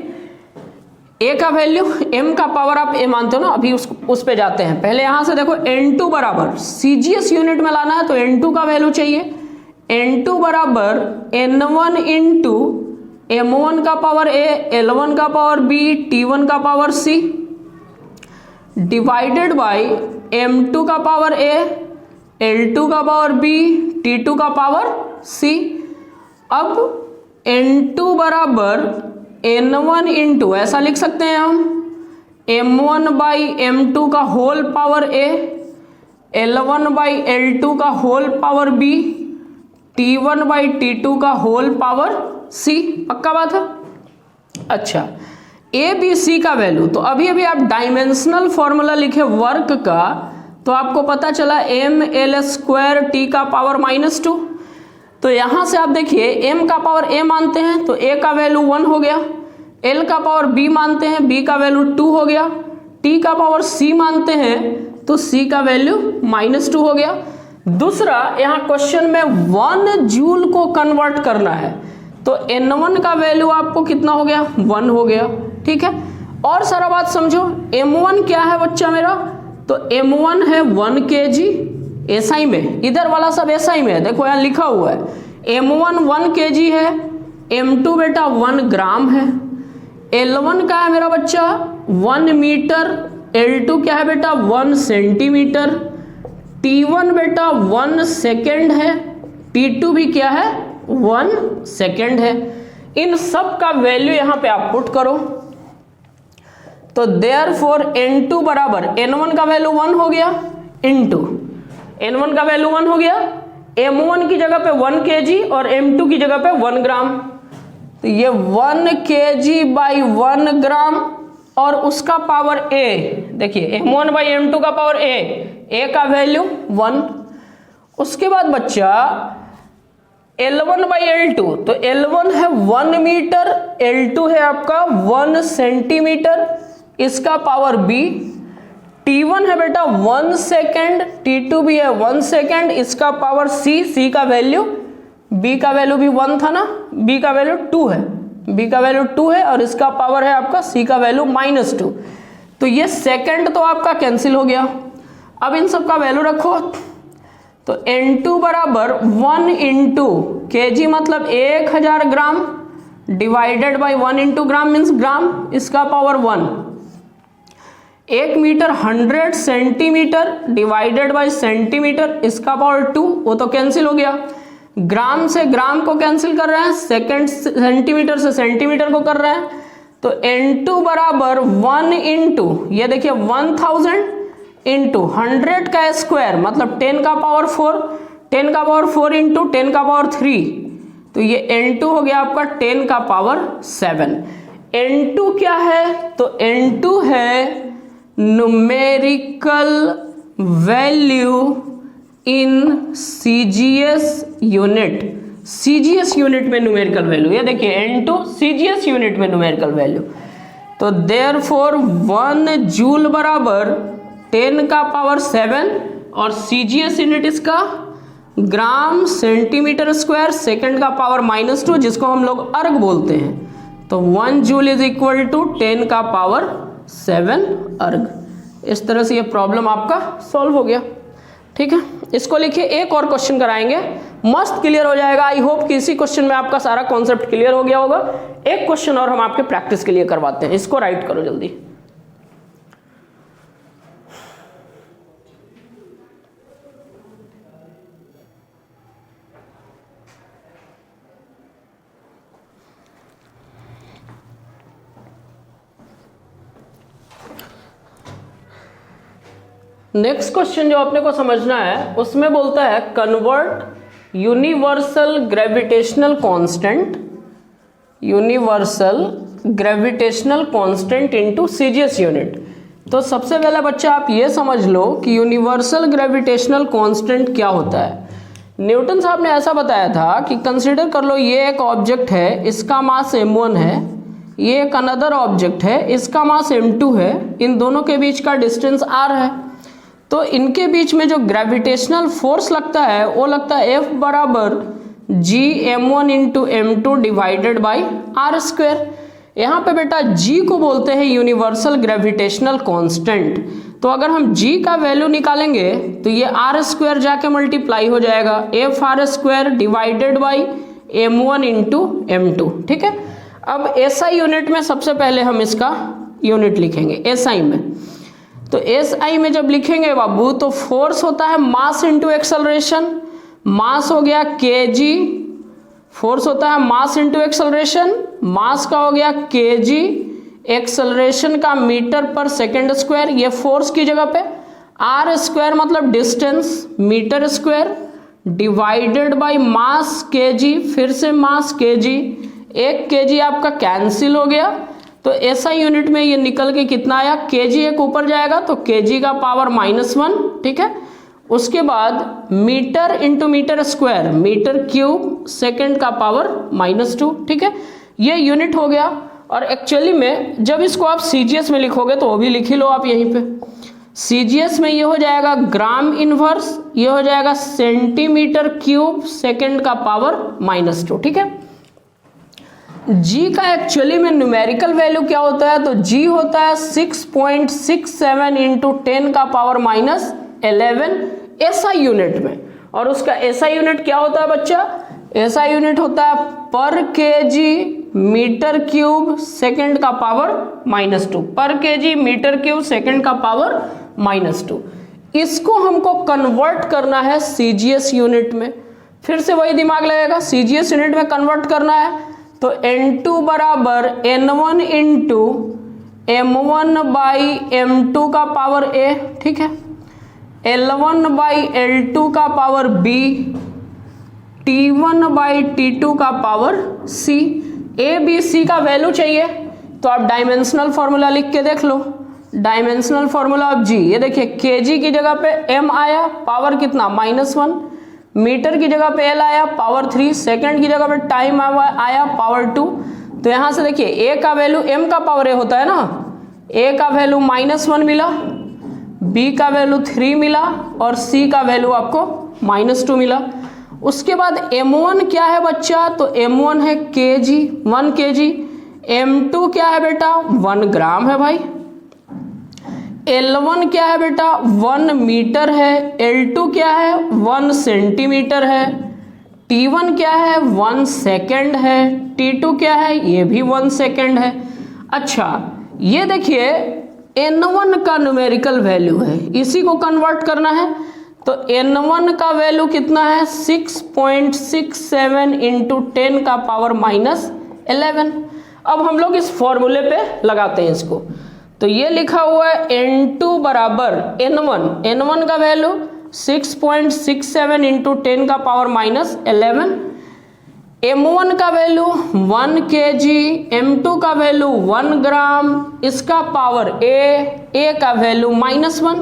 A का वैल्यू, M का पावर आप A मानते हो ना, अभी उस पे जाते हैं। पहले यहां से देखो N2 बराबर CGS यूनिट में लाना है तो N2 का वैल्यू चाहिए, N2 बराबर N1 इंटू M1 का पावर A, L1 का पावर B, T1 का power C divided by M2 का पावर A, L2 का पावर B, T2 का पावर C। अब N2 बराबर N1 इंटू, ऐसा लिख सकते हैं हम, M1 बाई M2 का whole power A, L1 by L2 का whole power B, T1 by T2 का होल पावर C। पक्का बात है। अच्छा, ए बी सी का वैल्यू, तो अभी अभी आप डायमेंशनल फॉर्मूला लिखे वर्क का, तो आपको पता चला एम एल स्क्वायर टी का पावर -2। तो यहां से आप देखिए m का पावर a मानते हैं तो a का वैल्यू 1 हो गया, l का पावर b मानते हैं b का वैल्यू 2 हो गया, t का पावर c मानते हैं तो c का वैल्यू -2 हो गया। दूसरा, यहाँ क्वेश्चन में 1 जूल को कन्वर्ट करना है तो n1 का वैल्यू आपको कितना हो गया, 1 हो गया। ठीक है, और सारा बात समझो, m1 क्या है बच्चा मेरा, तो m1 है 1 kg SI में, इधर वाला सब SI में है, देखो यहाँ लिखा हुआ है m1 1 kg है, m2 बेटा 1 ग्राम है, L1 का है मेरा बच्चा 1 मीटर, L2 क्या है बेटा 1 सेंटीमीटर, T1 बेटा 1 सेकेंड है, T2 भी क्या है 1 सेकेंड है। इन सब का वैल्यू यहां पे आप पुट करो तो देयरफॉर N2 बराबर N1 का वैल्यू 1 हो गया इंटू N1 का वैल्यू 1 हो गया, M1 की जगह पे 1 kg और M2 की जगह पे 1 ग्राम, तो ये 1 kg बाई 1 ग्राम और उसका पावर A, देखिए M1 बाई M2 का पावर A का वैल्यू 1। उसके बाद बच्चा L1 बाई L2, तो L1 है 1 मीटर, L2 है आपका 1 सेंटीमीटर, इसका पावर B, T1 है बेटा 1 सेकेंड, T2 भी है 1 सेकेंड, इसका पावर C का वैल्यू, B का वैल्यू भी 1 था ना, B का वैल्यू 2 है, B का वैल्यू 2 है और इसका पावर है आपका C का वैल्यू -2। तो ये सेकेंड तो आपका कैंसिल हो गया। अब इन सब का वैल्यू रखो तो N2 बराबर 1 इंटू kg मतलब 1000 gram divided by 1 into gram means gram, इसका power 1, 1 metre 100 centimetre divided by centimetre, इसका पावर 2, वो तो कैंसिल हो गया। ग्राम से ग्राम को कैंसिल कर रहे हैं, सेकेंड सेंटीमीटर से सेंटीमीटर को कर रहे हैं, तो N2 बराबर 1 इंटू, ये देखिए 1000 इंटू 100 का स्क्वायर मतलब 10 का पावर 4, 10 का पावर 4 इंटू 10 का पावर 3, तो ये N2 हो गया आपका 10 का पावर 7। N2 क्या है, तो N2 है numerical value in CGS unit, CGS unit में न्यूमेरिकल वैल्यू, ये देखिए N2 CGS यूनिट में न्यूमेरिकल वैल्यू, तो देयरफॉर 1 जूल बराबर 10 का पावर 7 और CGS यूनिट इसका ग्राम सेंटीमीटर स्क्वायर, सेकंड का पावर -2 जिसको हम लोग अर्ग बोलते हैं, तो 1 जूल इज इक्वल टू 10 का पावर 7 अर्ग। इस तरह से ये प्रॉब्लम आपका सॉल्व हो गया। ठीक है, इसको लिखिए, एक और क्वेश्चन कराएंगे, मस्त क्लियर हो जाएगा। आई होप कि इसी क्वेश्चन में आपका सारा कॉन्सेप्ट क्लियर हो गया होगा। एक क्वेश्चन और हम आपके प्रैक्टिस के लिए करवाते हैं, इसको राइट करो जल्दी। नेक्स्ट क्वेश्चन जो अपने को समझना है उसमें बोलता है convert universal gravitational constant into CGS unit. तो सबसे पहले बच्चा आप ये समझ लो कि यूनिवर्सल ग्रेविटेशनल कांस्टेंट क्या होता है। न्यूटन साहब ने ऐसा बताया था कि कंसीडर कर लो ये एक ऑब्जेक्ट है, इसका मास m1 है, ये एक अनदर ऑब्जेक्ट है, इसका मास m2 है, इन दोनों के बीच का डिस्टेंस r है, तो इनके बीच में जो ग्रेविटेशनल फोर्स लगता है वो लगता है F बराबर g m1 into m2 divided by R square. यहाँ पे बेटा g को बोलते हैं यूनिवर्सल ग्रेविटेशनल कांस्टेंट, तो अगर हम g का वैल्यू निकालेंगे तो ये आर स्क्वायर जाके मल्टीप्लाई हो जाएगा, F R square divided by m1 into m2। ठीक है, अब SI यूनिट में सबसे पहले हम इसका यूनिट लिखेंगे SI में। तो SI में जब लिखेंगे बाबू तो फोर्स होता है मास इंटू एक्सेलरेशन, मास हो गया kg, फोर्स होता है मास इंटू एक्सेलरेशन, मास का हो गया kg, एक्सेलरेशन का मीटर पर सेकेंड स्क्वायर, ये फोर्स की जगह पे, आर स्क्वायर मतलब distance metre square divided by mass kg, फिर से मास kg, एक kg आपका कैंसिल हो गया, तो SI यूनिट में ये निकल के कितना आया, kg एक ऊपर जाएगा तो kg का पावर -1। ठीक है, उसके बाद metre into metre square, metre cube, second का पावर -2। ठीक है, ये यूनिट हो गया। और एक्चुअली में जब इसको आप CGS में लिखोगे तो वो भी लिख ही लो आप यहीं पे, CGS में ये हो जाएगा ग्राम इनवर्स, ये हो जाएगा सेंटीमीटर क्यूब, सेकेंड का पावर -2। ठीक है, G का एक्चुअली में न्यूमेरिकल वैल्यू क्या होता है, तो G होता है 6.67 इंटू 10 का पावर -11 SI यूनिट में। और उसका SI यूनिट क्या होता है बच्चा, SI यूनिट होता है पर kg मीटर क्यूब, सेकंड का पावर -2, पर kg मीटर क्यूब, सेकंड का पावर -2। इसको हमको कन्वर्ट करना है CGS यूनिट में, फिर से वही दिमाग लगेगा, CGS यूनिट में कन्वर्ट करना है तो N2 बराबर N1 into M1 by M2 का पावर A। ठीक है, L1 बाई L2 का power B, T1 by T2 का power C। A B C का वैल्यू चाहिए तो आप डायमेंशनल फॉर्मूला लिख के देख लो, डायमेंशनल फॉर्मूला ऑफ G, ये देखिए kg की जगह पे M आया, पावर कितना -1, मीटर की जगह पे L आया, पावर 3, सेकंड की जगह पे टाइम आया, पावर 2। तो यहां से देखिए A का वैल्यू, M का पावर A होता है ना, A का वैल्यू -1 मिला, B का वैल्यू 3 मिला और C का वैल्यू आपको -2 मिला। उसके बाद M1 क्या है बच्चा, तो M1 है kg, 1 kg, M2 क्या है बेटा 1 ग्राम है भाई, L1 क्या है बेटा 1 मीटर है, L2 क्या है 1 सेंटीमीटर है, T1 क्या है 1 सेकेंड है, T2 क्या है ये भी 1 सेकेंड है। अच्छा ये देखिए N1 का न्यूमेरिकल वैल्यू है, इसी को कन्वर्ट करना है, तो N1 का वैल्यू कितना है 6.67 इंटू 10 का पावर -11। अब हम लोग इस फॉर्मूले पे लगाते हैं इसको, तो ये लिखा हुआ है N2 बराबर N1 का वैल्यू 6.67 इंटू 10 का पावर -11, M1 का वैल्यू 1 kg, M2 का वैल्यू 1 ग्राम, इसका पावर A का वैल्यू -1।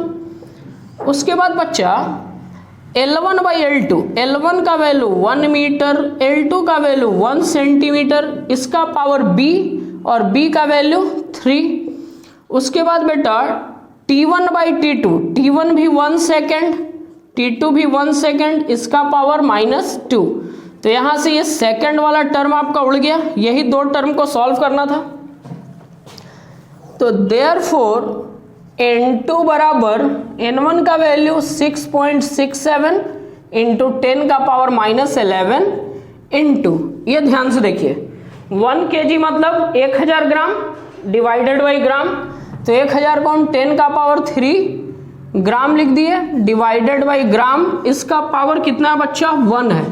उसके बाद बच्चा L1 बाई L2, L1 का वैल्यू 1 मीटर, L2 का वैल्यू 1 सेंटीमीटर, इसका पावर B और B का वैल्यू 3। उसके बाद बेटा T1 बाई T2, T1 भी 1 सेकेंड, T2 भी 1 सेकेंड, इसका पावर -2। तो यहां से ये सेकेंड वाला टर्म आपका उड़ गया, यही दो टर्म को सॉल्व करना था। तो देयरफॉर N2 बराबर N1 का वैल्यू 6.67 इंटू 10 का पावर -11 इंटू, ये ध्यान से देखिए 1 kg मतलब 1000 ग्राम डिवाइडेड बाई ग्राम, तो 1000 को हम 10 का पावर 3 ग्राम लिख दिए, डिवाइडेड बाई ग्राम, इसका पावर कितना बच्चा 1 है।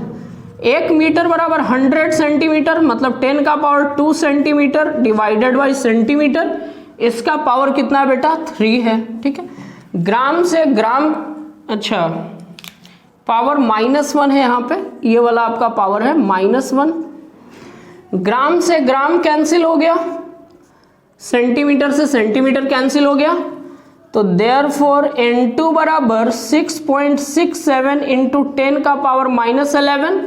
1 मीटर बराबर 100 सेंटीमीटर मतलब 10 का power 2 centimetre divided by centimetre, इसका पावर कितना बेटा 3 है। ठीक है, ग्राम से ग्राम, अच्छा पावर -1 है यहाँ पे, ये वाला आपका पावर है -1, ग्राम से ग्राम कैंसिल हो गया, सेंटीमीटर से सेंटीमीटर कैंसिल हो गया, तो देयरफॉर N2 बराबर 6.67 इंटू 10 का पावर -11,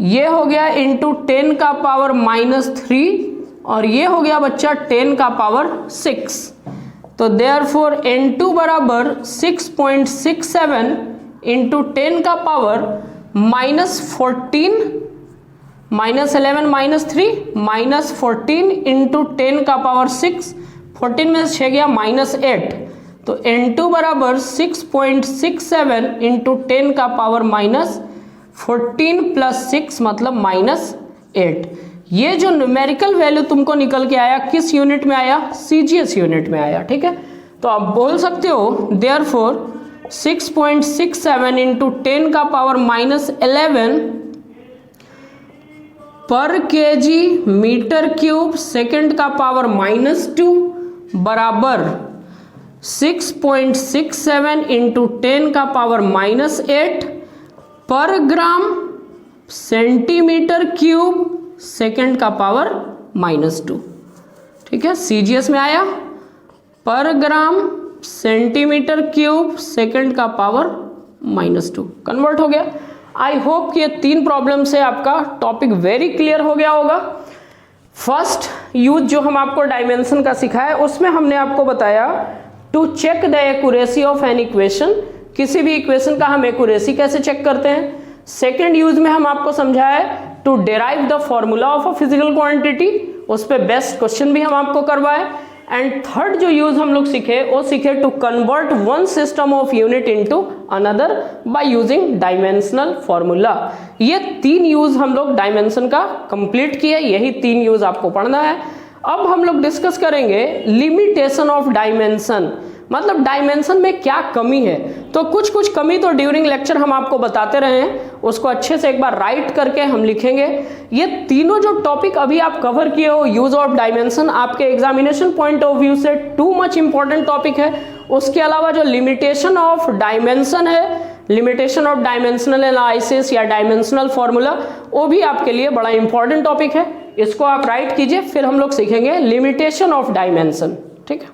ये हो गया इंटू 10 का पावर -3 और ये हो गया बच्चा 10 का पावर 6। तो देयरफॉर N2 बराबर 6.67 इंटू 10 का पावर -14 -11 -3 -14 इंटू 10 का पावर 6, 14 में से 6 गया -8। तो N2 बराबर 6.67 इंटू 10 का पावर -14 प्लस 6 मतलब -8। ये जो न्यूमेरिकल वैल्यू तुमको निकल के आया किस यूनिट में आया? सीजीएस यूनिट में आया। ठीक है, तो आप बोल सकते हो देयरफॉर 6.67 इंटू 10 का पावर -11 पर केजी मीटर क्यूब सेकंड का पावर -2 बराबर 6.67 इंटू 10 का पावर -8 पर ग्राम सेंटीमीटर क्यूब सेकंड का पावर -2। ठीक है, सीजीएस में आया पर ग्राम सेंटीमीटर क्यूब सेकंड का पावर -2 कन्वर्ट हो गया। आई होप कि ये 3 प्रॉब्लम से आपका टॉपिक वेरी क्लियर हो गया होगा। फर्स्ट यूज जो हम आपको डायमेंशन का सिखाया उसमें हमने आपको बताया to check the accuracy of an equation, किसी भी इक्वेशन का हम एक्यूरेसी कैसे चेक करते हैं। सेकेंड यूज में हम आपको समझाया to derive the formula of a physical quantity, उस पर बेस्ट क्वेश्चन भी हम आपको करवाए। एंड थर्ड जो यूज हम लोग सीखे वो सीखे to convert one system of unit into another by using dimensional formula. ये 3 यूज हम लोग डायमेंशन का कंप्लीट किए, यही 3 यूज आपको पढ़ना है। अब हम लोग डिस्कस करेंगे लिमिटेशन ऑफ डायमेंशन, मतलब डायमेंशन में क्या कमी है। तो कुछ कमी तो ड्यूरिंग लेक्चर हम आपको बताते रहे हैं, उसको अच्छे से एक बार राइट करके हम लिखेंगे। ये तीनों जो टॉपिक अभी आप कवर किए हो यूज ऑफ डायमेंशन, आपके एग्जामिनेशन पॉइंट ऑफ व्यू से टू मच इंपॉर्टेंट टॉपिक है। उसके अलावा जो लिमिटेशन ऑफ डायमेंशन है, लिमिटेशन ऑफ डायमेंशनल एनालिसिस या डायमेंशनल फॉर्मूला, वो भी आपके लिए बड़ा इंपॉर्टेंट टॉपिक है। इसको आप राइट कीजिए, फिर हम लोग सीखेंगे लिमिटेशन ऑफ डायमेंशन। ठीक है,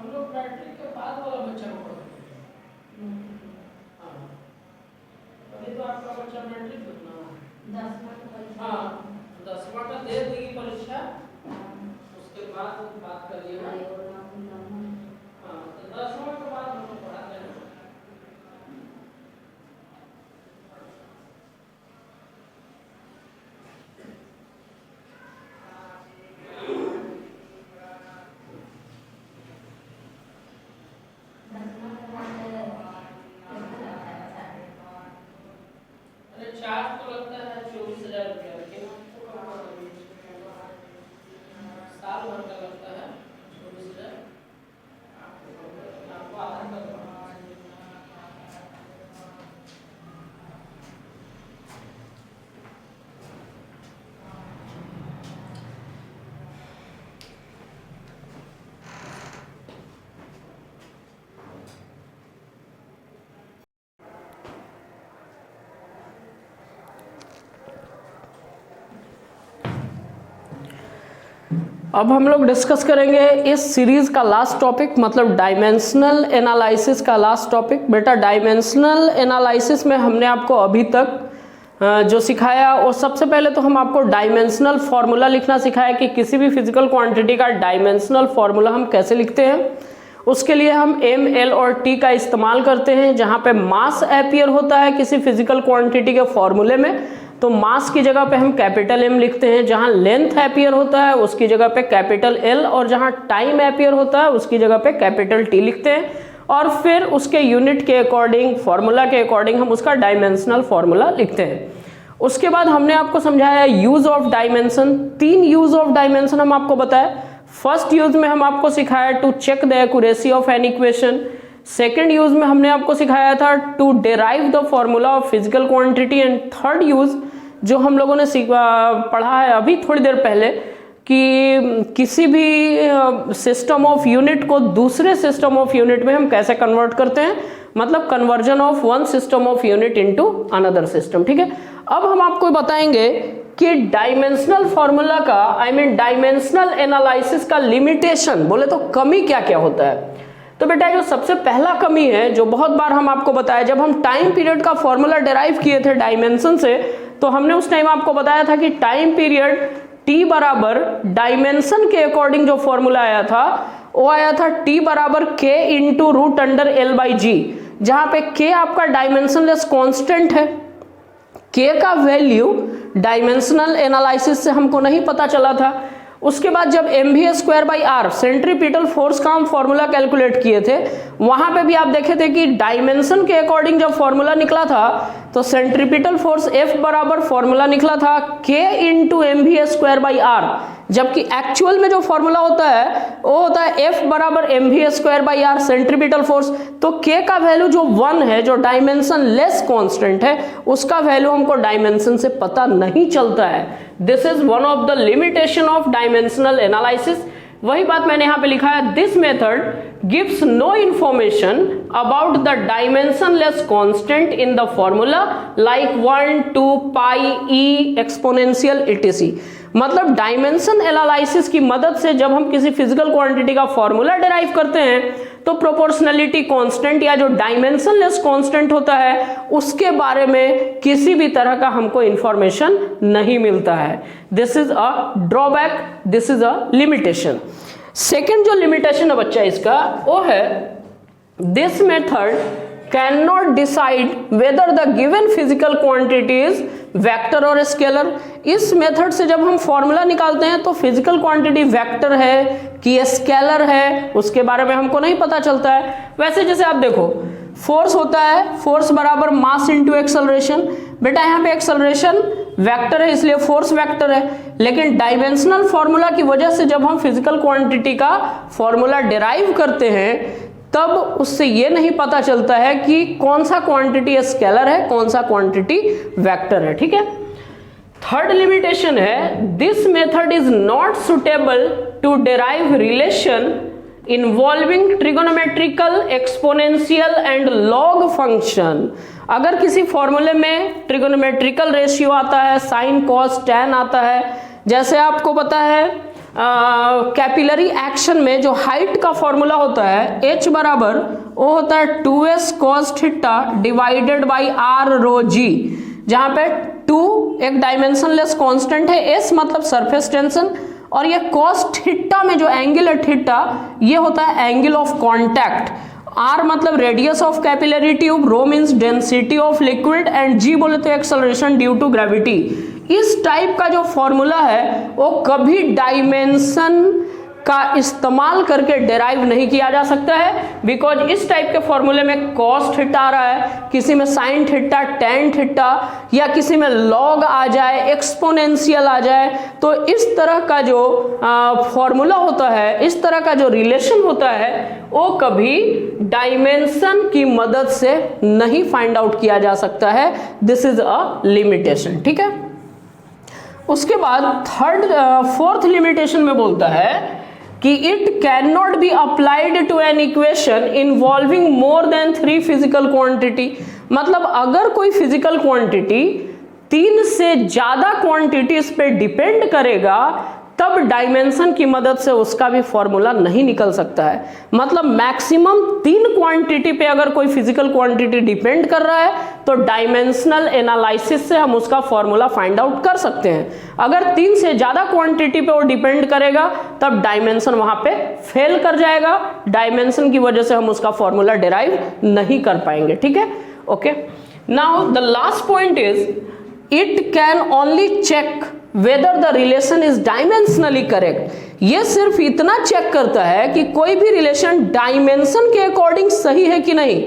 हम लोग मैट्रिक के बाद वाला बच्चा को पढ़ते हैं। हाँ, अभी तो आपका बच्चा मैट्रिक कितना, 10वां का दे देगी परीक्षा, उसके बाद बात करिएगा। हाँ, तो 10वां के बाद हम लोग पढ़ाते हैं। चार्ज तो लगता है 24,000 रुपया, लेकिन साल भर का लगता है 24,000। आपको आधार कार्ड अब हम लोग डिस्कस करेंगे इस सीरीज का लास्ट टॉपिक, मतलब डायमेंशनल एनालिसिस का लास्ट टॉपिक। बेटा डायमेंशनल एनालिसिस में हमने आपको अभी तक जो सिखाया, और सबसे पहले तो हम आपको डायमेंशनल फॉर्मूला लिखना सिखाया कि किसी भी फिजिकल क्वांटिटी का डायमेंशनल फॉर्मूला हम कैसे लिखते हैं। उसके लिए हम एम, एल और टी का इस्तेमाल करते हैं। जहाँ पे मास एपियर होता है किसी फिजिकल क्वांटिटी के फॉर्मूले में, तो मास की जगह पे हम कैपिटल एम लिखते हैं। जहां लेंथ एपियर होता है उसकी जगह पे कैपिटल एल, और जहां टाइम एपियर होता है उसकी जगह पे कैपिटल टी लिखते हैं। और फिर उसके यूनिट के अकॉर्डिंग, फॉर्मूला के अकॉर्डिंग हम उसका डायमेंशनल फॉर्मूला लिखते हैं। उसके बाद हमने आपको समझाया use of dimension. 3 use of dimension हम आपको बताया। फर्स्ट यूज में हम आपको सिखाया to check the accuracy of an equation. Second use में हमने आपको सिखाया था to derive the formula of physical quantity. And third use जो हम लोगों ने पढ़ा है अभी थोड़ी देर पहले, कि किसी भी सिस्टम ऑफ यूनिट को दूसरे सिस्टम ऑफ यूनिट में हम कैसे कन्वर्ट करते हैं, मतलब conversion of one system of unit into another system. ठीक है, अब हम आपको बताएंगे कि डायमेंशनल फॉर्मूला का, डायमेंशनल एनालिसिस का लिमिटेशन, बोले तो कमी क्या क्या होता है। तो बेटा जो सबसे पहला कमी है, जो बहुत बार हम आपको बताया, जब हम टाइम पीरियड का फॉर्मूला डिराइव किए थे डायमेंशन से, तो हमने उस टाइम आपको बताया था कि टाइम पीरियड t बराबर डायमेंशन के अकॉर्डिंग जो फॉर्मूला आया था वो आया था t बराबर k into root under L by g, जहां पे k आपका डायमेंशनलेस कांस्टेंट है। k का वैल्यू डायमेंशनल एनालिसिस से हमको नहीं पता चला था। उसके बाद जब mv²/r सेंट्रीपिटल फोर्स का हम फॉर्मूला कैलकुलेट किए थे, वहां पे भी आप देखे थे कि डायमेंशन के अकॉर्डिंग जब फॉर्मूला निकला था तो सेंट्रीपिटल फोर्स F बराबर फॉर्मूला निकला था K इंटू mv²/r, जबकि एक्चुअल में जो फॉर्मूला होता है वो होता है F बराबर mv²/r सेंट्रीपिटल फोर्स। तो K का वैल्यू जो 1 है, जो डायमेंशन लेस कॉन्स्टेंट है, उसका वैल्यू हमको डायमेंशन से पता नहीं चलता है। This is one of the limitation of dimensional analysis. वही बात मैंने यहां पे लिखा है, this method gives no information about the dimensionless constant in the formula like 1, 2, pi, E, exponential etc। मतलब डायमेंशन एनालिसिस की मदद से जब हम किसी फिजिकल क्वांटिटी का फॉर्मूला डिराइव करते हैं तो प्रोपोर्शनलिटी कांस्टेंट या जो डायमेंशनलेस कांस्टेंट होता है उसके बारे में किसी भी तरह का हमको इंफॉर्मेशन नहीं मिलता है। This is a drawback, this is a limitation. Second जो लिमिटेशन है बच्चा इसका, वो है this method can not decide whether the given physical quantity is vector और स्केलर। इस मेथड से जब हम फॉर्मूला निकालते हैं तो फिजिकल क्वांटिटी वेक्टर है कि स्केलर है, उसके बारे में हमको नहीं पता चलता है। वैसे जैसे आप देखो, फोर्स होता है, फोर्स बराबर मास इंटू एक्सेलरेशन। बेटा यहाँ पे एक्सेलरेशन वेक्टर है इसलिए फोर्स वेक्टर है, लेकिन डायमेंशनल फॉर्मूला की वजह से जब हम फिजिकल क्वांटिटी का फॉर्मूला डिराइव करते हैं तब उससे ये नहीं पता चलता है कि कौन सा क्वांटिटी स्केलर है, कौन सा क्वांटिटी वेक्टर है। ठीक है, थर्ड लिमिटेशन है, this method is not suitable to derive relation involving trigonometrical, exponential and log function. अगर किसी फॉर्मूले में ट्रिगोनोमेट्रिकल रेशियो आता है, साइन, कॉस, टैन आता है, जैसे आपको पता है कैपिलरी एक्शन में जो हाइट का फॉर्मूला होता है H बराबर वो होता है 2s cos theta divided by r rho g, जहां पे 2 एक डायमेंशनलेस कांस्टेंट है, s मतलब सरफेस टेंशन, और ये cos थीटा में जो एंगल है थीटा ये होता है एंगल ऑफ कांटेक्ट, r मतलब radius of capillary tube, rho means density of liquid and g बोले तो एक्सेलरेशन ड्यू टू ग्रेविटी। इस टाइप का जो फॉर्मूला है वो कभी डायमेंशन का इस्तेमाल करके डेराइव नहीं किया जा सकता है, बिकॉज इस टाइप के फॉर्मूले में कॉस थीटा आ रहा है, किसी में साइन थीटा, टेन थीटा, या किसी में लॉग आ जाए, एक्सपोनेंशियल आ जाए, तो इस तरह का जो फॉर्मूला होता है, इस तरह का जो रिलेशन होता है वो कभी डायमेंशन की मदद से नहीं फाइंड आउट किया जा सकता है। दिस इज अ लिमिटेशन, ठीक है। उसके बाद फोर्थ लिमिटेशन में बोलता है कि it can not be applied to an equation involving more than 3 physical quantity. मतलब अगर कोई फिजिकल क्वांटिटी 3 से ज्यादा क्वांटिटीज पे डिपेंड करेगा तब डायमेंशन की मदद से उसका भी फॉर्मूला नहीं निकल सकता है। मतलब मैक्सिमम 3 क्वांटिटी पे अगर कोई फिजिकल क्वांटिटी डिपेंड कर रहा है तो डायमेंशनल एनालिसिस से हम उसका फॉर्मूला फाइंड आउट कर सकते हैं। अगर 3 से ज्यादा क्वांटिटी पे वो डिपेंड करेगा तब डायमेंशन वहां पे फेल कर जाएगा, डायमेंशन की वजह से हम उसका फॉर्मूला डिराइव नहीं कर पाएंगे, ठीक है। Okay, now the last point is it can only check whether the relation is dimensionally correct। ये सिर्फ इतना चेक करता है कि कोई भी रिलेशन डायमेंशन के अकॉर्डिंग सही है कि नहीं।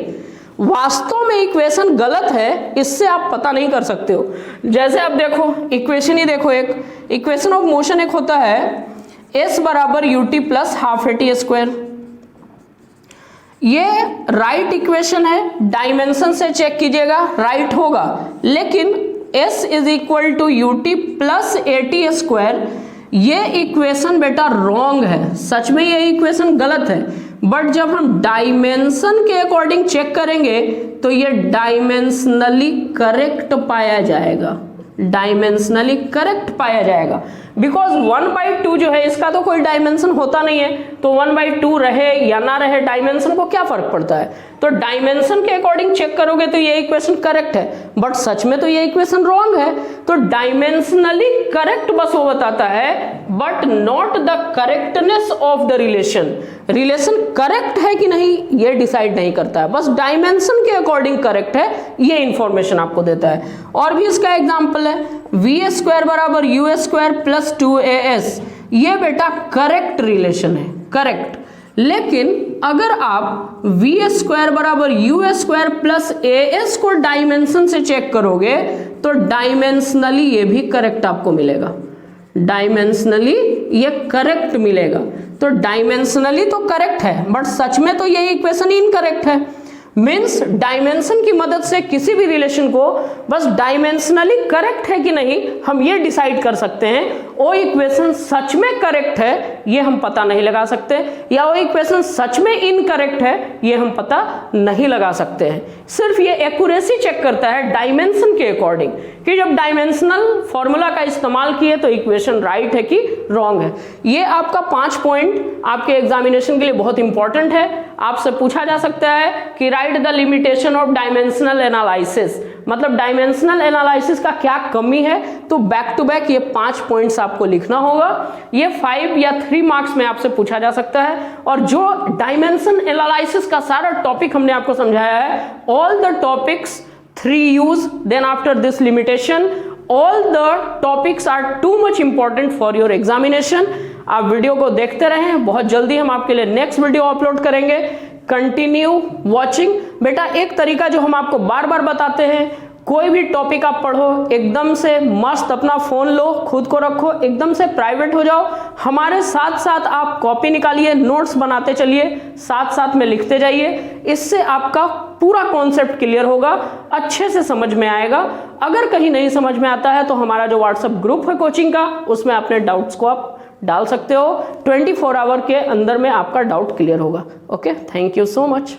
वास्तव में इक्वेशन गलत है इससे आप पता नहीं कर सकते हो। जैसे आप देखो इक्वेशन ही देखो, एक इक्वेशन ऑफ मोशन एक होता है s बराबर ut plus half at square. ये राइट इक्वेशन है, डायमेंशन से चेक कीजिएगा राइट होगा, लेकिन s is equal to ut plus at square, ये इक्वेशन बेटा रॉन्ग है। सच में ये इक्वेशन गलत है, बट जब हम डायमेंशन के अकॉर्डिंग चेक करेंगे तो ये डायमेंशनली करेक्ट पाया जाएगा, डायमेंशनली करेक्ट पाया जाएगा। बिकॉज 1/2 जो है इसका तो कोई डायमेंशन होता नहीं है, तो 1/2 रहे या ना रहे डायमेंशन को क्या फर्क पड़ता है। तो डायमेंशन के अकॉर्डिंग चेक करोगे तो ये इक्वेशन करेक्ट है, बट सच में तो ये इक्वेशन रॉन्ग है। तो डायमेंशनली करेक्ट बस वो बताता है, but not the correctness of the relation. Relation correct है कि नहीं ये डिसाइड नहीं करता है, बस डायमेंशन के अकॉर्डिंग करेक्ट है ये इंफॉर्मेशन आपको देता है। और भी इसका एग्जांपल है वी स्क्वायर बराबर यू स्क्वायर प्लस 2as, ये बेटा करेक्ट रिलेशन है, करेक्ट। लेकिन अगर आप वी स्क्वायर बराबर यू स्क्वायर प्लस as को डायमेंशन से चेक करोगे तो डायमेंशनली ये भी करेक्ट आपको मिलेगा, डायमेंशनली ये करेक्ट मिलेगा। तो डायमेंशनली तो करेक्ट है, बट सच में तो ये इक्वेशन इनकरेक्ट है। मीन्स डायमेंशन की मदद से किसी भी रिलेशन को बस डायमेंशनली करेक्ट है कि नहीं हम ये डिसाइड कर सकते हैं। वो इक्वेशन सच में करेक्ट है ये हम पता नहीं लगा सकते, या वो इक्वेशन सच में इनकरेक्ट है ये हम पता नहीं लगा सकते हैं। सिर्फ ये एक्यूरेसी चेक करता है डायमेंशन के अकॉर्डिंग कि जब डायमेंशनल फॉर्मूला का इस्तेमाल किए तो इक्वेशन राइट है कि रॉन्ग है। ये आपका 5 पॉइंट आपके एग्जामिनेशन के लिए बहुत इंपॉर्टेंट है। आपसे पूछा जा सकता है कि right the limitation of dimensional analysis, मतलब डायमेंशनल एनालिसिस का क्या कमी है। तो बैक टू बैक ये 5 पॉइंट्स आपको लिखना होगा। ये 5 या 3 मार्क्स में आपसे पूछा जा सकता है। और जो डायमेंशन एनालिसिस का सारा टॉपिक हमने आपको समझाया है, all the topics 3 use, then after this limitation, all the topics are too much important for your examination. आप वीडियो को देखते रहें, बहुत जल्दी हम आपके लिए नेक्स्ट वीडियो अपलोड करेंगे। Continue watching. बेटा एक तरीका जो हम आपको बार बार बताते हैं, कोई भी टॉपिक आप पढ़ो एकदम से मस्त अपना फोन लो, खुद को रखो, एकदम से प्राइवेट हो जाओ। हमारे साथ साथ आप कॉपी निकालिए, नोट्स बनाते चलिए, साथ साथ में लिखते जाइए। इससे आपका पूरा कॉन्सेप्ट क्लियर होगा, अच्छे से समझ में आएगा। अगर कहीं नहीं समझ में आता है तो हमारा जो व्हाट्सएप ग्रुप है कोचिंग का, उसमें अपने डाउट्स को आप डाल सकते हो। 24 आवर के अंदर में आपका डाउट क्लियर होगा। Okay, thank you so much.